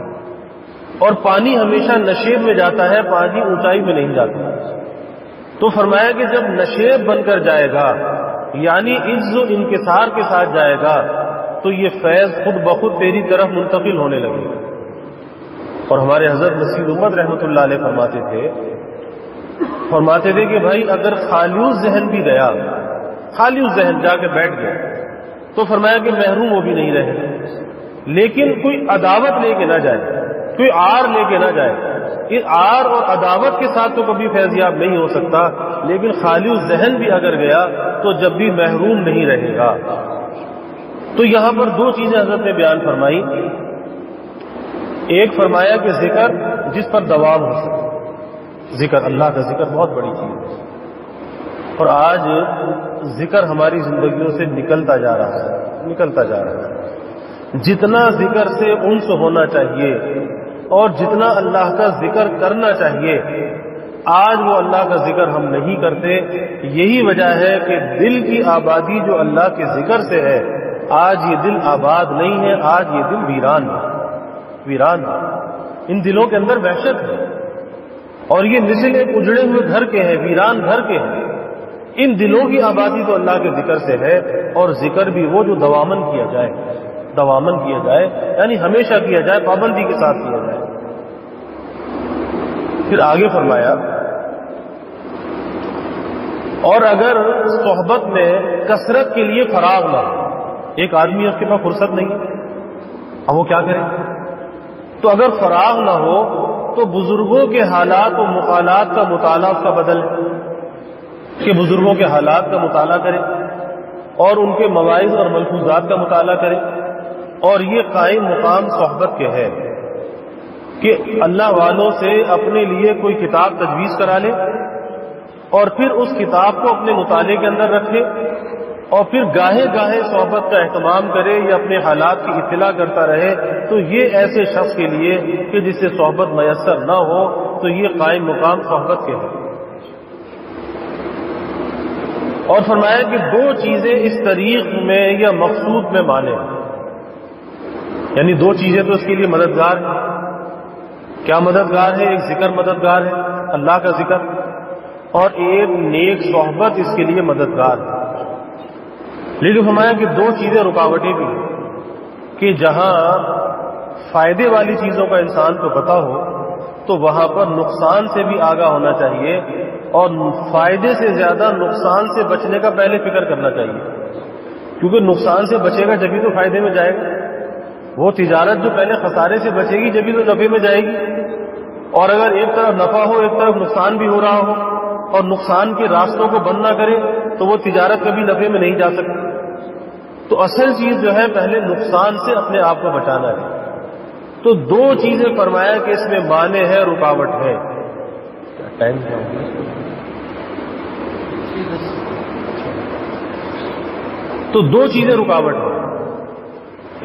اور پانی ہمیشہ نشیب میں جاتا ہے، پانی اونچائی میں نہیں جاتا۔ تو فرمایا کہ جب نشیب بن کر جائے گا، یعنی عز و انکسار کے ساتھ جائے گا، تو یہ فیض خود بخود تیری طرف منتقل ہونے لگے گا۔ اور ہمارے حضرت مسیح امت رحمۃ اللہ علیہ فرماتے تھے کہ بھائی اگر خالی ذہن بھی گیا، خالی ذہن جا کے بیٹھ گیا، تو فرمایا کہ محروم وہ بھی نہیں رہے، لیکن کوئی عداوت لے کے نہ جائے، کوئی آر لے کے نہ جائے۔ اس آر اور عداوت کے ساتھ تو کبھی فیضیاب نہیں ہو سکتا، لیکن خالی ذہن بھی اگر گیا تو جب بھی محروم نہیں رہے گا۔ تو یہاں پر دو چیزیں حضرت نے بیان فرمائی، ایک فرمایا کہ ذکر جس پر دوام ہو سکے، ذکر، اللہ کا ذکر بہت بڑی چیز ہے، اور آج ذکر ہماری زندگیوں سے نکلتا جا رہا ہے۔ جتنا ذکر سے انس ہونا چاہیے اور جتنا اللہ کا ذکر کرنا چاہیے، آج وہ اللہ کا ذکر ہم نہیں کرتے۔ یہی وجہ ہے کہ دل کی آبادی جو اللہ کے ذکر سے ہے، آج یہ دل آباد نہیں ہے، آج یہ دل ویران ہے، ویران ہے۔ ان دلوں کے اندر وحشت ہے، اور یہ نسل ایک اجڑے ہوئے گھر کے ہیں، ویران گھر کے ہیں۔ ان دلوں کی آبادی تو اللہ کے ذکر سے ہے، اور ذکر بھی وہ جو دوامن کیا جائے، دوامن کیا جائے، یعنی ہمیشہ کیا جائے، پابندی کے ساتھ کیا جائے۔ پھر آگے فرمایا، اور اگر صحبت میں کثرت کے لیے فراغ نہ ہو، ایک آدمی اس کے پاس فرصت نہیں، اب وہ کیا کرے؟ تو اگر فراغ نہ ہو تو بزرگوں کے حالات و مقالات کا مطالعہ اس کا بدل کہ بزرگوں کے حالات کا مطالعہ کرے اور ان کے مواعظ اور ملفوظات کا مطالعہ کرے. اور یہ قائم مقام صحبت کے ہے کہ اللہ والوں سے اپنے لیے کوئی کتاب تجویز کرا لے اور پھر اس کتاب کو اپنے مطالعے کے اندر رکھے اور پھر گاہے گاہے صحبت کا اہتمام کرے یا اپنے حالات کی اطلاع کرتا رہے. تو یہ ایسے شخص کے لیے کہ جس سے صحبت میسر نہ ہو تو یہ قائم مقام صحبت کے ہے. اور فرمایا کہ دو چیزیں اس طریق میں یا مقصود میں مانے، یعنی دو چیزیں تو اس کے لیے مددگار ہیں. کیا مددگار ہے؟ ایک ذکر مددگار ہے، اللہ کا ذکر، اور ایک نیک صحبت اس کے لیے مددگار ہے. لیکن فرمایا کہ دو چیزیں رکاوٹیں بھی ہیں کہ جہاں فائدے والی چیزوں کا انسان کو پتہ ہو تو وہاں پر نقصان سے بھی آگاہ ہونا چاہیے اور فائدے سے زیادہ نقصان سے بچنے کا پہلے فکر کرنا چاہیے، کیونکہ نقصان سے بچے گا جبھی تو فائدے میں جائے گا. وہ تجارت جو پہلے خسارے سے بچے گی جبھی تو نفع میں جائے گی. اور اگر ایک طرف نفع ہو ایک طرف نقصان بھی ہو رہا ہو اور نقصان کے راستوں کو بند نہ کرے تو وہ تجارت کبھی نفع میں نہیں جا سکتی. تو اصل چیز جو ہے پہلے نقصان سے اپنے آپ کو بچانا ہے. تو دو چیزیں فرمایا کہ اس میں معنی ہے، رکاوٹ ہے. ٹائم کیا ہوگا؟ تو دو چیزیں رکاوٹ ہیں.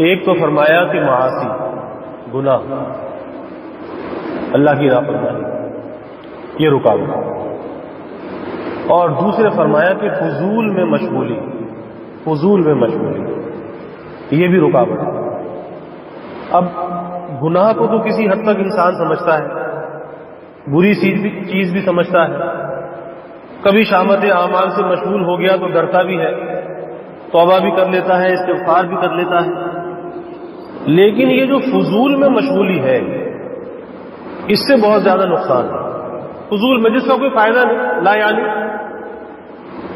ایک تو فرمایا کہ معاصی، گناہ، اللہ کی نافرمانی، یہ رکاوٹ ہے. اور دوسرے فرمایا کہ فضول میں مشغولی، فضول میں مشغولی، یہ بھی رکاوٹ ہے. اب گناہ کو تو کسی حد تک انسان سمجھتا ہے، بری چیز بھی سمجھتا ہے. کبھی شامت اعمال سے مشغول ہو گیا تو ڈرتا بھی ہے، توبہ بھی کر لیتا ہے، استغفار بھی کر لیتا ہے. لیکن یہ جو فضول میں مشغولی ہے اس سے بہت زیادہ نقصان ہے. فضول میں جس کا کوئی فائدہ نہیں، لا یعنی.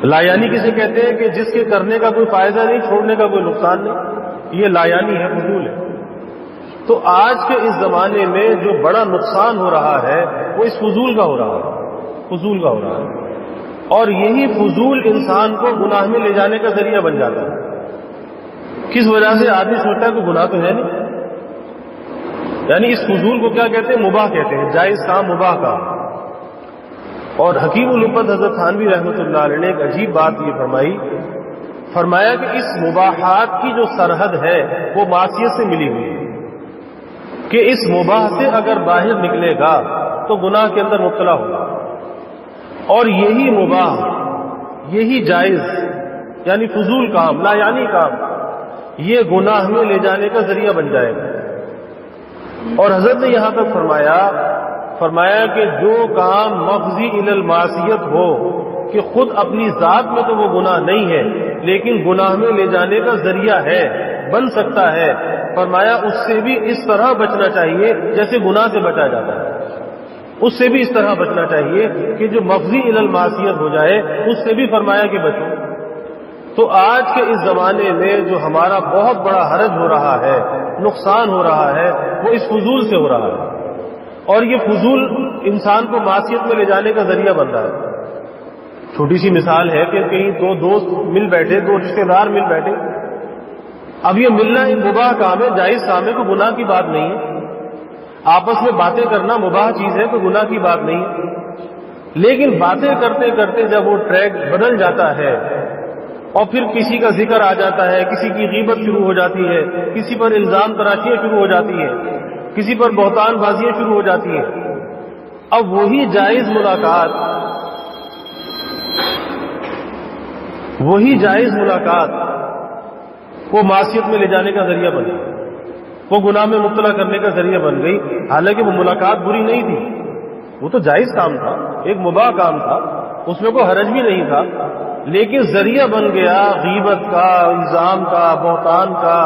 لا یعنی کسے کہتے ہیں کہ جس کے کرنے کا کوئی فائدہ نہیں، چھوڑنے کا کوئی نقصان نہیں، یہ لا یعنی ہے، فضول ہے. تو آج کے اس زمانے میں جو بڑا نقصان ہو رہا ہے وہ اس فضول کا ہو رہا ہے، فضول کا ہو رہا ہے. اور یہی فضول انسان کو گناہ میں لے جانے کا ذریعہ بن جاتا ہے. کس وجہ سے آدمی سوچتا ہے کہ گناہ تو ہے نہیں. یعنی اس فضول کو کیا کہتے ہیں؟ مباح کہتے ہیں، جائز کام، مباح کام. اور حکیم الامت حضرت تھانوی رحمۃ اللہ علیہ نے ایک عجیب بات یہ فرمایا کہ اس مباحات کی جو سرحد ہے وہ معصیت سے ملی ہوئی ہے کہ اس مباح سے اگر باہر نکلے گا تو گناہ کے اندر مبتلا ہوگا. اور یہی مباح، یہی جائز یعنی فضول کام، لا یعنی کام، یہ گناہ میں لے جانے کا ذریعہ بن جائے گا. اور حضرت نے یہاں تک فرمایا کہ جو کام مفضی الی المعصیت ہو کہ خود اپنی ذات میں تو وہ گناہ نہیں ہے لیکن گناہ میں لے جانے کا ذریعہ ہے، بن سکتا ہے، فرمایا اس سے بھی اس طرح بچنا چاہیے جیسے گناہ سے بچا جاتا ہے. اس سے بھی اس طرح بچنا چاہیے کہ جو مفضی الی المعصیت ہو جائے اس سے بھی فرمایا کہ بچو. تو آج کے اس زمانے میں جو ہمارا بہت بڑا حرج ہو رہا ہے، نقصان ہو رہا ہے، وہ اس فضول سے ہو رہا ہے. اور یہ فضول انسان کو معصیت میں لے جانے کا ذریعہ بن رہا ہے. چھوٹی سی مثال ہے کہ کہیں دو دوست مل بیٹھے، دو رشتے دار مل بیٹھے. اب یہ ملنا ایک مباح کام ہے، جائز کام ہے، کوئی گناہ کی بات نہیں ہے. آپس میں باتیں کرنا مباح چیز ہے، کوئی گناہ کی بات نہیں ہے. لیکن باتیں کرتے کرتے جب وہ ٹریک بدل جاتا ہے اور پھر کسی کا ذکر آ جاتا ہے، کسی کی غیبت شروع ہو جاتی ہے، کسی پر الزام تراشیاں شروع ہو جاتی ہیں، کسی پر بہتان بازیاں شروع ہو جاتی ہیں. اب وہی جائز ملاقات وہ معصیت میں لے جانے کا ذریعہ بن گئی، وہ گناہ میں مبتلا کرنے کا ذریعہ بن گئی. حالانکہ وہ ملاقات بری نہیں تھی، وہ تو جائز کام تھا، ایک مباح کام تھا، اس میں کوئی حرج بھی نہیں تھا، لیکن ذریعہ بن گیا غیبت کا، الزام کا، بہتان کا.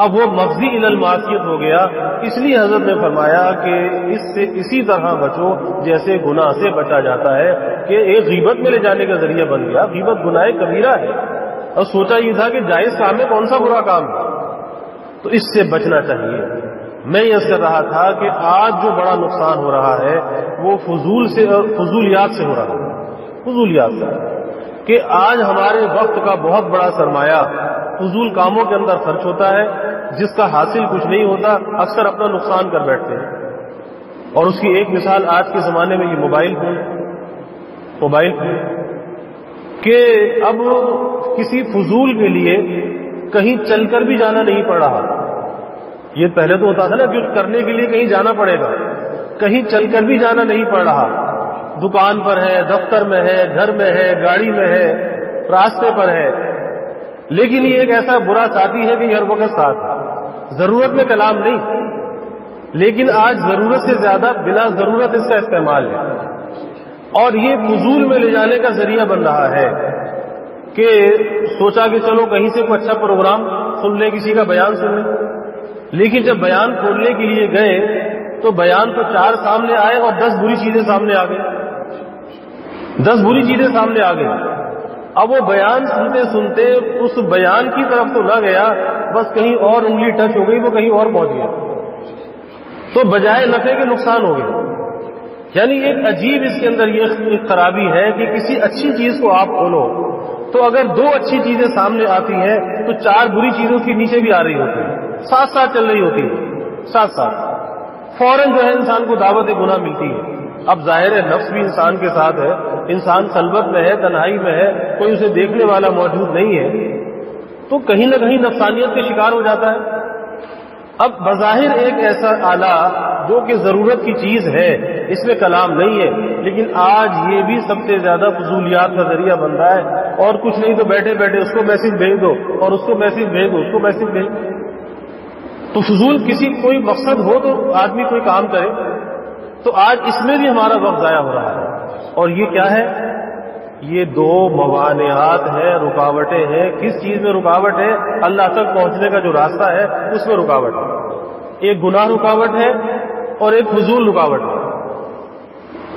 اب وہ مفضی الی المعصیت ہو گیا. اس لیے حضرت نے فرمایا کہ اس سے اسی طرح بچو جیسے گناہ سے بچا جاتا ہے کہ ایک غیبت میں لے جانے کا ذریعہ بن گیا. غیبت گناہ کبیرہ ہے اور سوچا یہ تھا کہ جائز کام ہے، کون سا برا کام ہے. تو اس سے بچنا چاہیے۔ میں یہ کر رہا تھا کہ آج جو بڑا نقصان ہو رہا ہے وہ فضولیات سے ہو رہا ہے، فضولیات سے، کہ آج ہمارے وقت کا بہت بڑا سرمایہ فضول کاموں کے اندر خرچ ہوتا ہے، جس کا حاصل کچھ نہیں ہوتا، اکثر اپنا نقصان کر بیٹھتے ہیں۔ اور اس کی ایک مثال آج کے زمانے میں یہ موبائل فون کہ اب کسی فضول کے لیے کہیں چل کر بھی جانا نہیں پڑ رہا۔ یہ پہلے تو ہوتا تھا نا کہ کرنے کے لیے کہیں جانا پڑے گا، کہیں چل کر بھی جانا نہیں پڑ رہا، دکان پر ہے، دفتر میں ہے، گھر میں ہے، گاڑی میں ہے، راستے پر ہے۔ لیکن یہ ایک ایسا برا ساتھی ہے کہ ہر وقت ساتھ ہے، ضرورت میں کلام نہیں، لیکن آج ضرورت سے زیادہ بلا ضرورت اس کا استعمال ہے، اور یہ فضول میں لے جانے کا ذریعہ بن رہا ہے کہ سوچا کہ چلو کہیں سے کوئی اچھا پروگرام سن لیں، کسی کا بیان سن لیں، لیکن جب بیان کھولنے کے لیے گئے تو بیان تو 4 سامنے آئے اور 10 بری چیزیں سامنے آ گئی، 10 بری چیزیں سامنے آ گئی۔ اب وہ بیان سنتے سنتے اس بیان کی طرف تو نہ گیا، بس کہیں اور انگلی ٹچ ہو گئی، وہ کہیں اور پہنچ گیا، تو بجائے نفع کے نقصان ہو گیا۔ یعنی ایک عجیب اس کے اندر یہ خرابی ہے کہ کسی اچھی چیز کو آپ کھولو تو اگر 2 اچھی چیزیں سامنے آتی ہیں تو 4 بری چیزوں کے نیچے بھی آ رہی ہوتی ہیں، ساتھ ساتھ چل رہی ہوتی ہے، ساتھ ساتھ فوراً جو ہے انسان کو دعوت گناہ ملتی ہے۔ اب ظاہر ہے نفس بھی انسان کے ساتھ ہے، انسان خلوت میں ہے، تنہائی میں ہے، کوئی اسے دیکھنے والا موجود نہیں ہے، تو کہیں نہ کہیں نفسانیت کے شکار ہو جاتا ہے۔ اب بظاہر ایک ایسا آلہ جو کہ ضرورت کی چیز ہے، اس میں کلام نہیں ہے، لیکن آج یہ بھی سب سے زیادہ فضولیات کا ذریعہ بن رہا ہے، اور کچھ نہیں تو بیٹھے بیٹھے اس کو میسج بھیج دو اور اس کو میسج بھیج دو، اس کو میسج بھیج دو۔ تو فضول کسی کوئی مقصد ہو تو آدمی کوئی کام کرے، تو آج اس میں بھی ہمارا وقت ضائع ہو رہا ہے۔ اور یہ کیا ہے؟ یہ 2 موانعات ہیں، رکاوٹیں ہیں۔ کس چیز میں رکاوٹ ہے؟ اللہ تک پہنچنے کا جو راستہ ہے اس میں رکاوٹ ہے۔ ایک گناہ رکاوٹ ہے اور ایک فضول رکاوٹ ہے۔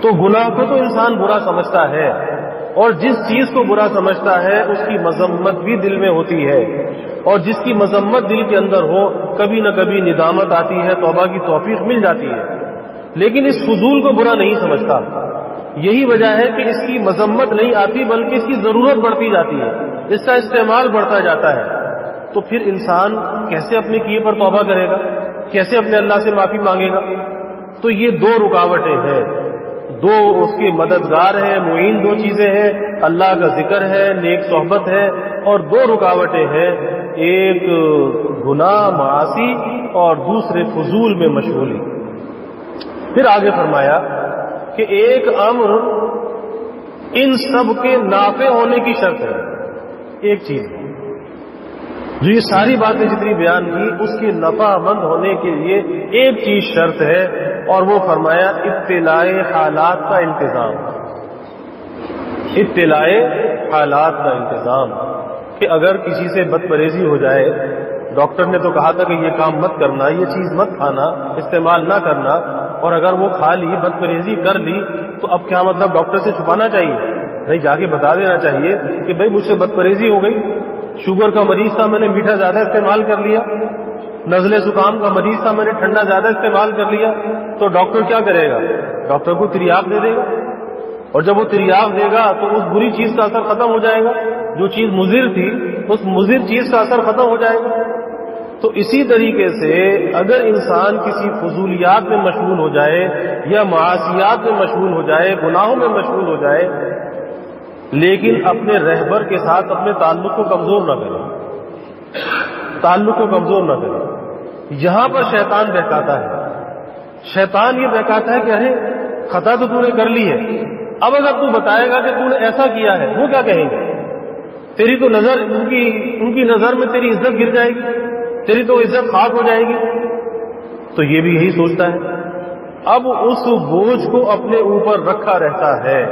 تو گناہ کو تو انسان برا سمجھتا ہے، اور جس چیز کو برا سمجھتا ہے اس کی مذمت بھی دل میں ہوتی ہے، اور جس کی مذمت دل کے اندر ہو کبھی نہ کبھی ندامت آتی ہے، توبہ کی توفیق مل جاتی ہے، لیکن اس فضول کو برا نہیں سمجھتا۔ یہی وجہ ہے کہ اس کی مذمت نہیں آتی بلکہ اس کی ضرورت بڑھتی جاتی ہے، اس کا استعمال بڑھتا جاتا ہے۔ تو پھر انسان کیسے اپنے کیے پر توبہ کرے گا، کیسے اپنے اللہ سے معافی مانگے گا؟ تو یہ 2 رکاوٹیں ہیں، 2 اس کے مددگار ہیں، معین 2 چیزیں ہیں، اللہ کا ذکر ہے، نیک صحبت ہے، اور 2 رکاوٹیں ہیں، ایک گناہ معاصی اور دوسرے فضول میں مشغولی۔ پھر آگے فرمایا کہ ایک امر ان سب کے نافع ہونے کی شرط ہے، ایک چیز جو یہ ساری باتیں جتنی بیان کی اس کے نفع مند ہونے کے لیے ایک چیز شرط ہے، اور وہ فرمایا اطلاع حالات کا انتظام، اطلاع حالات کا انتظام، کہ اگر کسی سے بدپریزی ہو جائے، ڈاکٹر نے تو کہا تھا کہ یہ کام مت کرنا، یہ چیز مت کھانا، استعمال نہ کرنا، اور اگر وہ کھا لی، بدپریزی کر لی، تو اب کیا مطلب ڈاکٹر سے چھپانا چاہیے؟ نہیں، جا کے بتا دینا چاہیے کہ بھائی مجھ سے بدپریزی ہو گئی، شوگر کا مریض تھا میں نے میٹھا زیادہ استعمال کر لیا، نزلے زکام کا مریض تھا میں نے ٹھنڈا زیادہ استعمال کر لیا، تو ڈاکٹر کیا کرے گا؟ ڈاکٹر کو تریاق دے دے گا، اور جب وہ تریاق دے گا تو اس بری چیز کا اثر ختم ہو جائے گا، جو چیز مضر تھی اس مضر چیز کا اثر ختم ہو جائے گا۔ تو اسی طریقے سے اگر انسان کسی فضولیات میں مشغول ہو جائے یا معاصیات میں مشغول ہو جائے، گناہوں میں مشغول ہو جائے، لیکن اپنے رہبر کے ساتھ اپنے تعلق کو کمزور نہ کرے، تعلق کو کمزور نہ کرے، یہاں پر شیطان بہکاتا ہے، شیطان یہ بہکاتا ہے کہ ارے خطا تو نے کر لی ہے، اب اگر تو بتائے گا کہ نے ایسا کیا ہے، وہ کیا کہیں گے؟ تیری تو نظر ان کی نظر میں تیری عزت گر جائے گی، تیری تو عزت خاک ہو جائے گی۔ تو یہ بھی یہی سوچتا ہے، اب اس بوجھ کو اپنے اوپر رکھا رہتا ہے،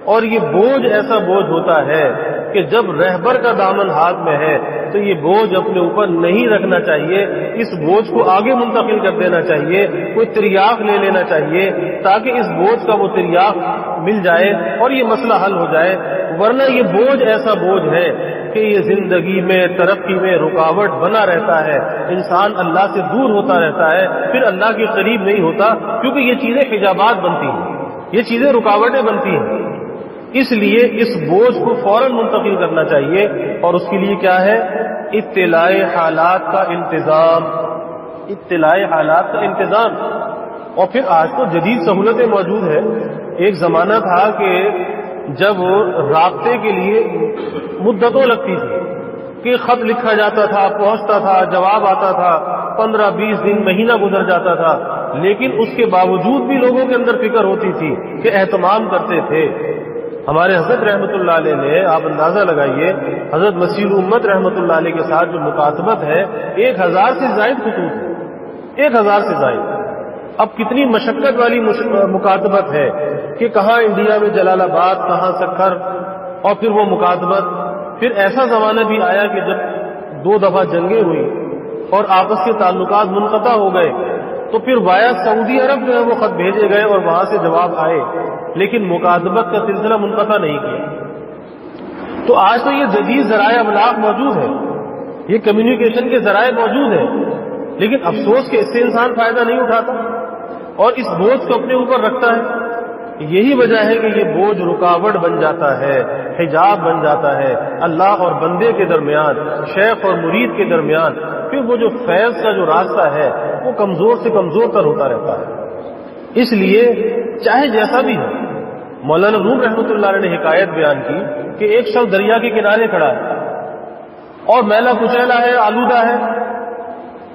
اور یہ بوجھ ایسا بوجھ ہوتا ہے کہ جب رہبر کا دامن ہاتھ میں ہے تو یہ بوجھ اپنے اوپر نہیں رکھنا چاہیے، اس بوجھ کو آگے منتقل کر دینا چاہیے، کوئی تریاق لے لینا چاہیے تاکہ اس بوجھ کا وہ تریاق مل جائے اور یہ مسئلہ حل ہو جائے، ورنہ یہ بوجھ ایسا بوجھ ہے کہ کہ یہ زندگی میں ترقی میں رکاوٹ بنا رہتا ہے، انسان اللہ سے دور ہوتا رہتا ہے، پھر اللہ کے قریب نہیں ہوتا، کیونکہ یہ چیزیں حجابات بنتی ہیں، یہ چیزیں رکاوٹیں بنتی ہیں۔ اس لیے اس بوجھ کو فوراً منتقل کرنا چاہیے، اور اس کے لیے کیا ہے؟ اطلاع حالات کا انتظام، اطلاع حالات کا انتظام۔ اور پھر آج تو جدید سہولتیں موجود ہیں۔ ایک زمانہ تھا کہ جب رابطے کے لیے مدتوں لگتی تھی، کہ خط لکھا جاتا تھا، پہنچتا تھا، جواب آتا تھا، 15-20 دن، مہینہ گزر جاتا تھا، لیکن اس کے باوجود بھی لوگوں کے اندر فکر ہوتی تھی کہ اہتمام کرتے تھے۔ ہمارے حضرت رحمۃ اللہ علیہ نے، آپ اندازہ لگائیے، حضرت مسیح الامت رحمۃ اللہ علیہ کے ساتھ جو مکاتبت ہے 1000 سے زائد خطوط ہے، 1000 سے زائد۔ اب کتنی مشقت والی مکاتبت ہے کہ کہاں انڈیا میں جلال آباد، کہاں سکھر، اور پھر وہ مکاتبت۔ پھر ایسا زمانہ بھی آیا کہ جب 2 دفعہ جنگیں ہوئی اور آپس کے تعلقات منقطع ہو گئے، تو پھر وایا سعودی عرب جو ہے وہ خط بھیجے گئے اور وہاں سے جواب آئے، لیکن مکاتبت کا سلسلہ منقطع نہیں کیا۔ تو آج تو یہ جدید ذرائع ابلاغ موجود ہے، یہ کمیونیکیشن کے ذرائع موجود ہیں، لیکن افسوس کہ اس سے انسان فائدہ نہیں اٹھاتا اور اس بوجھ کو اپنے اوپر رکھتا ہے۔ یہی وجہ ہے کہ یہ بوجھ رکاوٹ بن جاتا ہے، حجاب بن جاتا ہے اللہ اور بندے کے درمیان، شیخ اور مرید کے درمیان۔ پھر وہ جو فیض کا جو راستہ ہے وہ کمزور سے کمزور تر ہوتا رہتا ہے۔ اس لیے چاہے جیسا بھی ہو، مولانا روم رحمۃ اللہ علیہ نے حکایت بیان کی کہ ایک شخص دریا کے کنارے کھڑا ہے اور میلا کچیلا ہے، آلودہ ہے،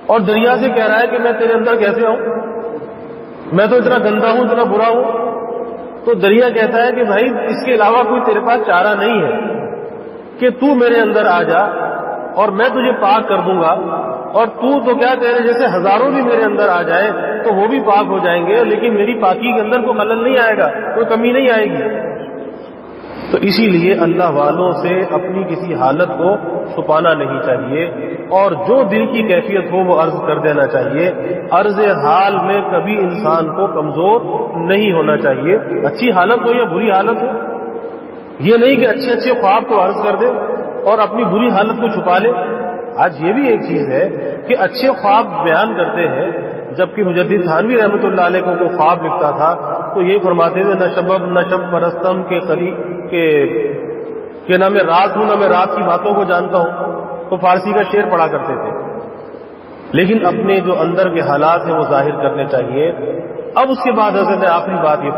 اور دریا سے کہہ رہا ہے کہ میں تیرے اندر کیسے آؤں، میں تو اتنا گندا ہوں، اتنا برا ہوں۔ تو دریا کہتا ہے کہ بھائی اس کے علاوہ کوئی تیرے پاس چارہ نہیں ہے کہ تو میرے اندر آ جا اور میں تجھے پاک کر دوں گا، اور تو کیا تیرے جیسے ہزاروں بھی میرے اندر آ جائیں تو وہ بھی پاک ہو جائیں گے، لیکن میری پاکی کے اندر کوئی خلل نہیں آئے گا، کوئی کمی نہیں آئے گی۔ تو اسی لیے اللہ والوں سے اپنی کسی حالت کو چھپانا نہیں چاہیے، اور جو دل کی کیفیت ہو وہ عرض کر دینا چاہیے۔ عرض حال میں کبھی انسان کو کمزور نہیں ہونا چاہیے، اچھی حالت ہو یا بری حالت ہو۔ یہ نہیں کہ اچھے اچھے خواب کو عرض کر دے اور اپنی بری حالت کو چھپا لے۔ آج یہ بھی ایک چیز ہے کہ اچھے خواب بیان کرتے ہیں، جبکہ مجدد تھانوی رحمۃ اللہ علیہ کو خواب لکھتا تھا تو یہ فرماتے تھے، نہ شبب نہ شب پرستم کے قریب کہ نہ میں رات ہوں نہ میں رات کی باتوں کو جانتا ہوں۔ تو فارسی کا شعر پڑھا کرتے تھے، لیکن اپنے جو اندر کے حالات ہیں وہ ظاہر کرنے چاہیے۔ اب اس کے بعد حضرت نے آخری بات یہ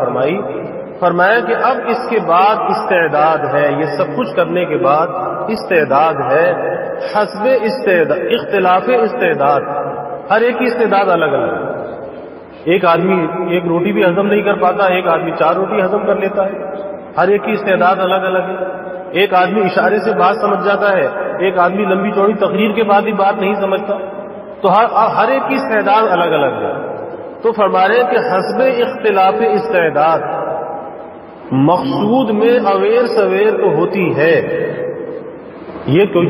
فرمایا کہ اب اس کے بعد استعداد ہے، یہ سب کچھ کرنے کے بعد استعداد ہے، حسب استعداد، اختلاف استعداد، ہر ایک کی استعداد الگ الگ ہے۔ ایک آدمی ایک روٹی بھی ہضم نہیں کر پاتا، ایک آدمی 4 روٹی ہضم کر لیتا ہے، ہر ایک کی استعداد الگ الگ ہے۔ ایک آدمی اشارے سے بات سمجھ جاتا ہے، ایک آدمی لمبی چوڑی تقریر کے بعد ہی بات نہیں سمجھتا۔ تو ہر ایک کی استعداد الگ الگ ہے۔ تو فرما رہے ہیں کہ حسب اختلاف استعداد، مقصود میں اویر سویر تو ہوتی ہے۔ یہ کوئی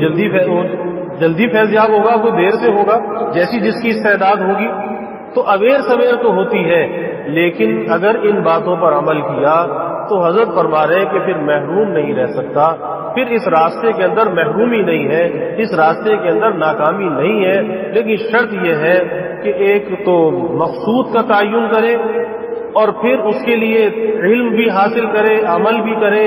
جلدی فیضیاب ہوگا، کوئی دیر سے ہوگا، جیسی جس کی استعداد ہوگی، تو اویر سویر تو ہوتی ہے، لیکن اگر ان باتوں پر عمل کیا تو حضرت فرما رہے ہیں کہ پھر محروم نہیں رہ سکتا، پھر اس راستے کے اندر محرومی نہیں ہے، اس راستے کے اندر ناکامی نہیں ہے۔ لیکن شرط یہ ہے کہ ایک تو مقصود کا تعین کرے، اور پھر اس کے لیے علم بھی حاصل کرے، عمل بھی کرے،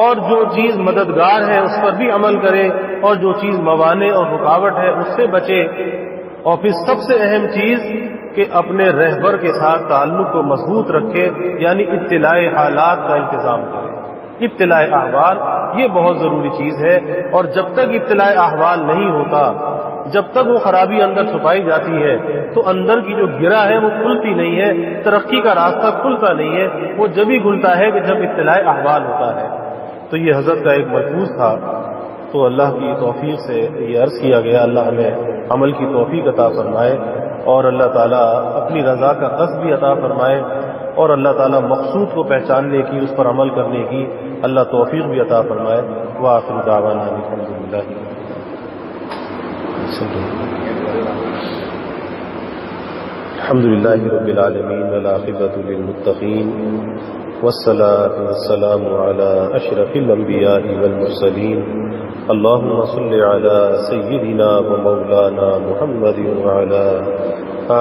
اور جو چیز مددگار ہے اس پر بھی عمل کرے، اور جو چیز موانع اور رکاوٹ ہے اس سے بچے۔ اور پھر سب سے اہم چیز کہ اپنے رہبر کے ساتھ تعلق کو مضبوط رکھے، یعنی اطلاع حالات کا انتظام کرے۔ اطلاع احوال یہ بہت ضروری چیز ہے، اور جب تک اطلاع احوال نہیں ہوتا، جب تک وہ خرابی اندر چھپائی جاتی ہے تو اندر کی جو گرہ ہے وہ کھلتی نہیں ہے، ترقی کا راستہ کھلتا نہیں ہے، وہ جب ہی کھلتا ہے کہ جب اطلاع احوال ہوتا ہے۔ تو یہ حضرت کا ایک ملفوظ تھا، تو اللہ کی توفیق سے یہ عرض کیا گیا۔ اللہ ہمیں عمل کی توفیق عطا فرمائے، اور اللہ تعالیٰ اپنی رضا کا قصد بھی عطا فرمائے، اور اللہ تعالیٰ مقصود کو پہچاننے کی، اس پر عمل کرنے کی اللہ توفیق بھی عطا فرمائے۔ وآخر دعوانا الحمدللہ رب العالمین والعاقبۃ للمتقین، والصلاة والسلام علی اشرف الانبیاء والمرسلین اللهم صل على سيدنا ومولانا محمد وعلى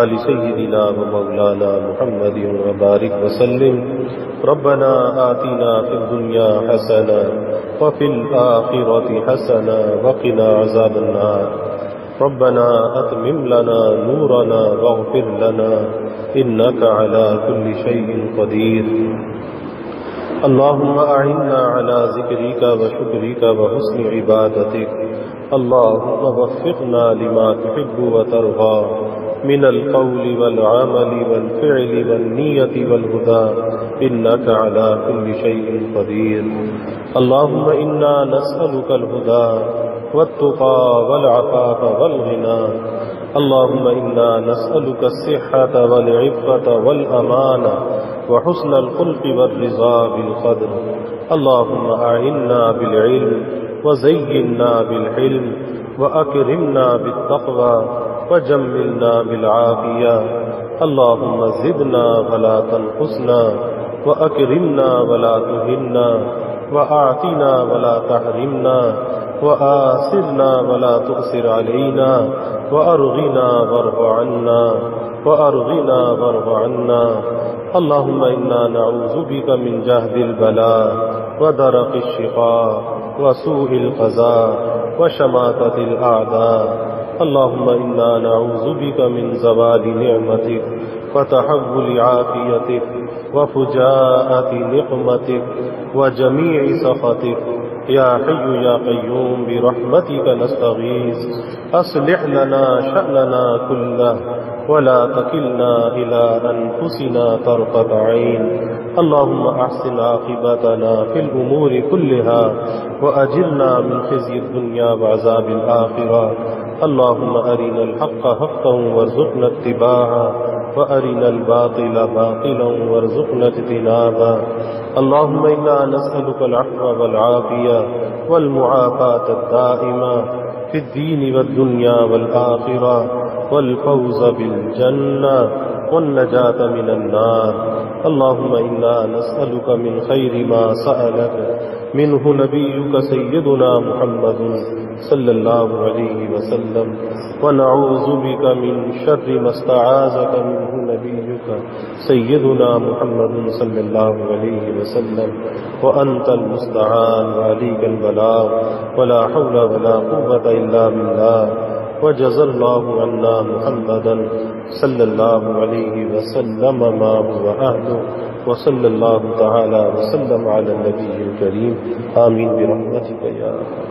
آل سيدنا ومولانا محمد وبارك وسلم. ربنا آتنا في الدنيا حسنة وفي الآخرة حسنة وقنا عذاب النار. ربنا أتمم لنا نورنا واغفر لنا إنك على كل شيء قدير. اللهم أعنا على ذكرك وشكرك وحسن عبادتك. اللهم وفقنا لما تحب وترضى من القول والعمل والفعل والنية والهدى إنك على كل شيء قدير. اللهم إنا نسألك الهدى والتقى والعفاف والغنى. اللهم إنا نسألك الصحة والعفة والأمانة وحسن الخلق والرضا بالقدر. اللهم أعنا بالعلم وزينا بالحلم وأكرمنا بالتقوى وجملنا بالعافية. اللهم زدنا ولا تنقصنا وأكرمنا ولا تهنا وأعطنا ولا تحرمنا وآثرنا ولا تؤثر علينا وأرغنا وارض عنا وأرغنا وارض عنا. اللهم إنا نعوذ بك من جهد البلاء ودرق الشقاء وسوء القضاء وشماتة الأعداء. اللهم إنا نعوذ بك من زوال نعمتك وتحول عافيتك وفجاءة نقمتك وجميع سخطك. يا حي يا قيوم برحمتك نستغيث. أصلح لنا شأننا كله ولا تكلنا إلى أنفسنا طرفة عين. اللهم أحسن عاقبتنا في الأمور كلها وأجرنا من خزي الدنيا وعذاب الآخرة. اللهم أرنا الحق حقا وارزقنا اتباعه وأرنا الباطل باطلا وارزقنا اجتنابه. اللهم إنا نسألك العفو والعافية والمعافاة الدائمة في الدين والدنيا والآخرة والفوز بالجنة والنجاة من النار. اللهم إنا نسألك من خير ما سألك منه نبيك سيدنا محمد صلى الله عليه وسلم ونعوذ بك من شر ما استعاذك منه نبيك سيدنا محمد صلى الله عليه وسلم وأنت المستعان وعليك البلاغ ولا حول ولا قوة إلا بالله. وجزى الله عنا محمدا صلى الله عليه وسلم ما هو أهله. وصلى الله تعالى وسلم على النبي الكريم. آمين برحمتك يا أرحم.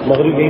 مغربی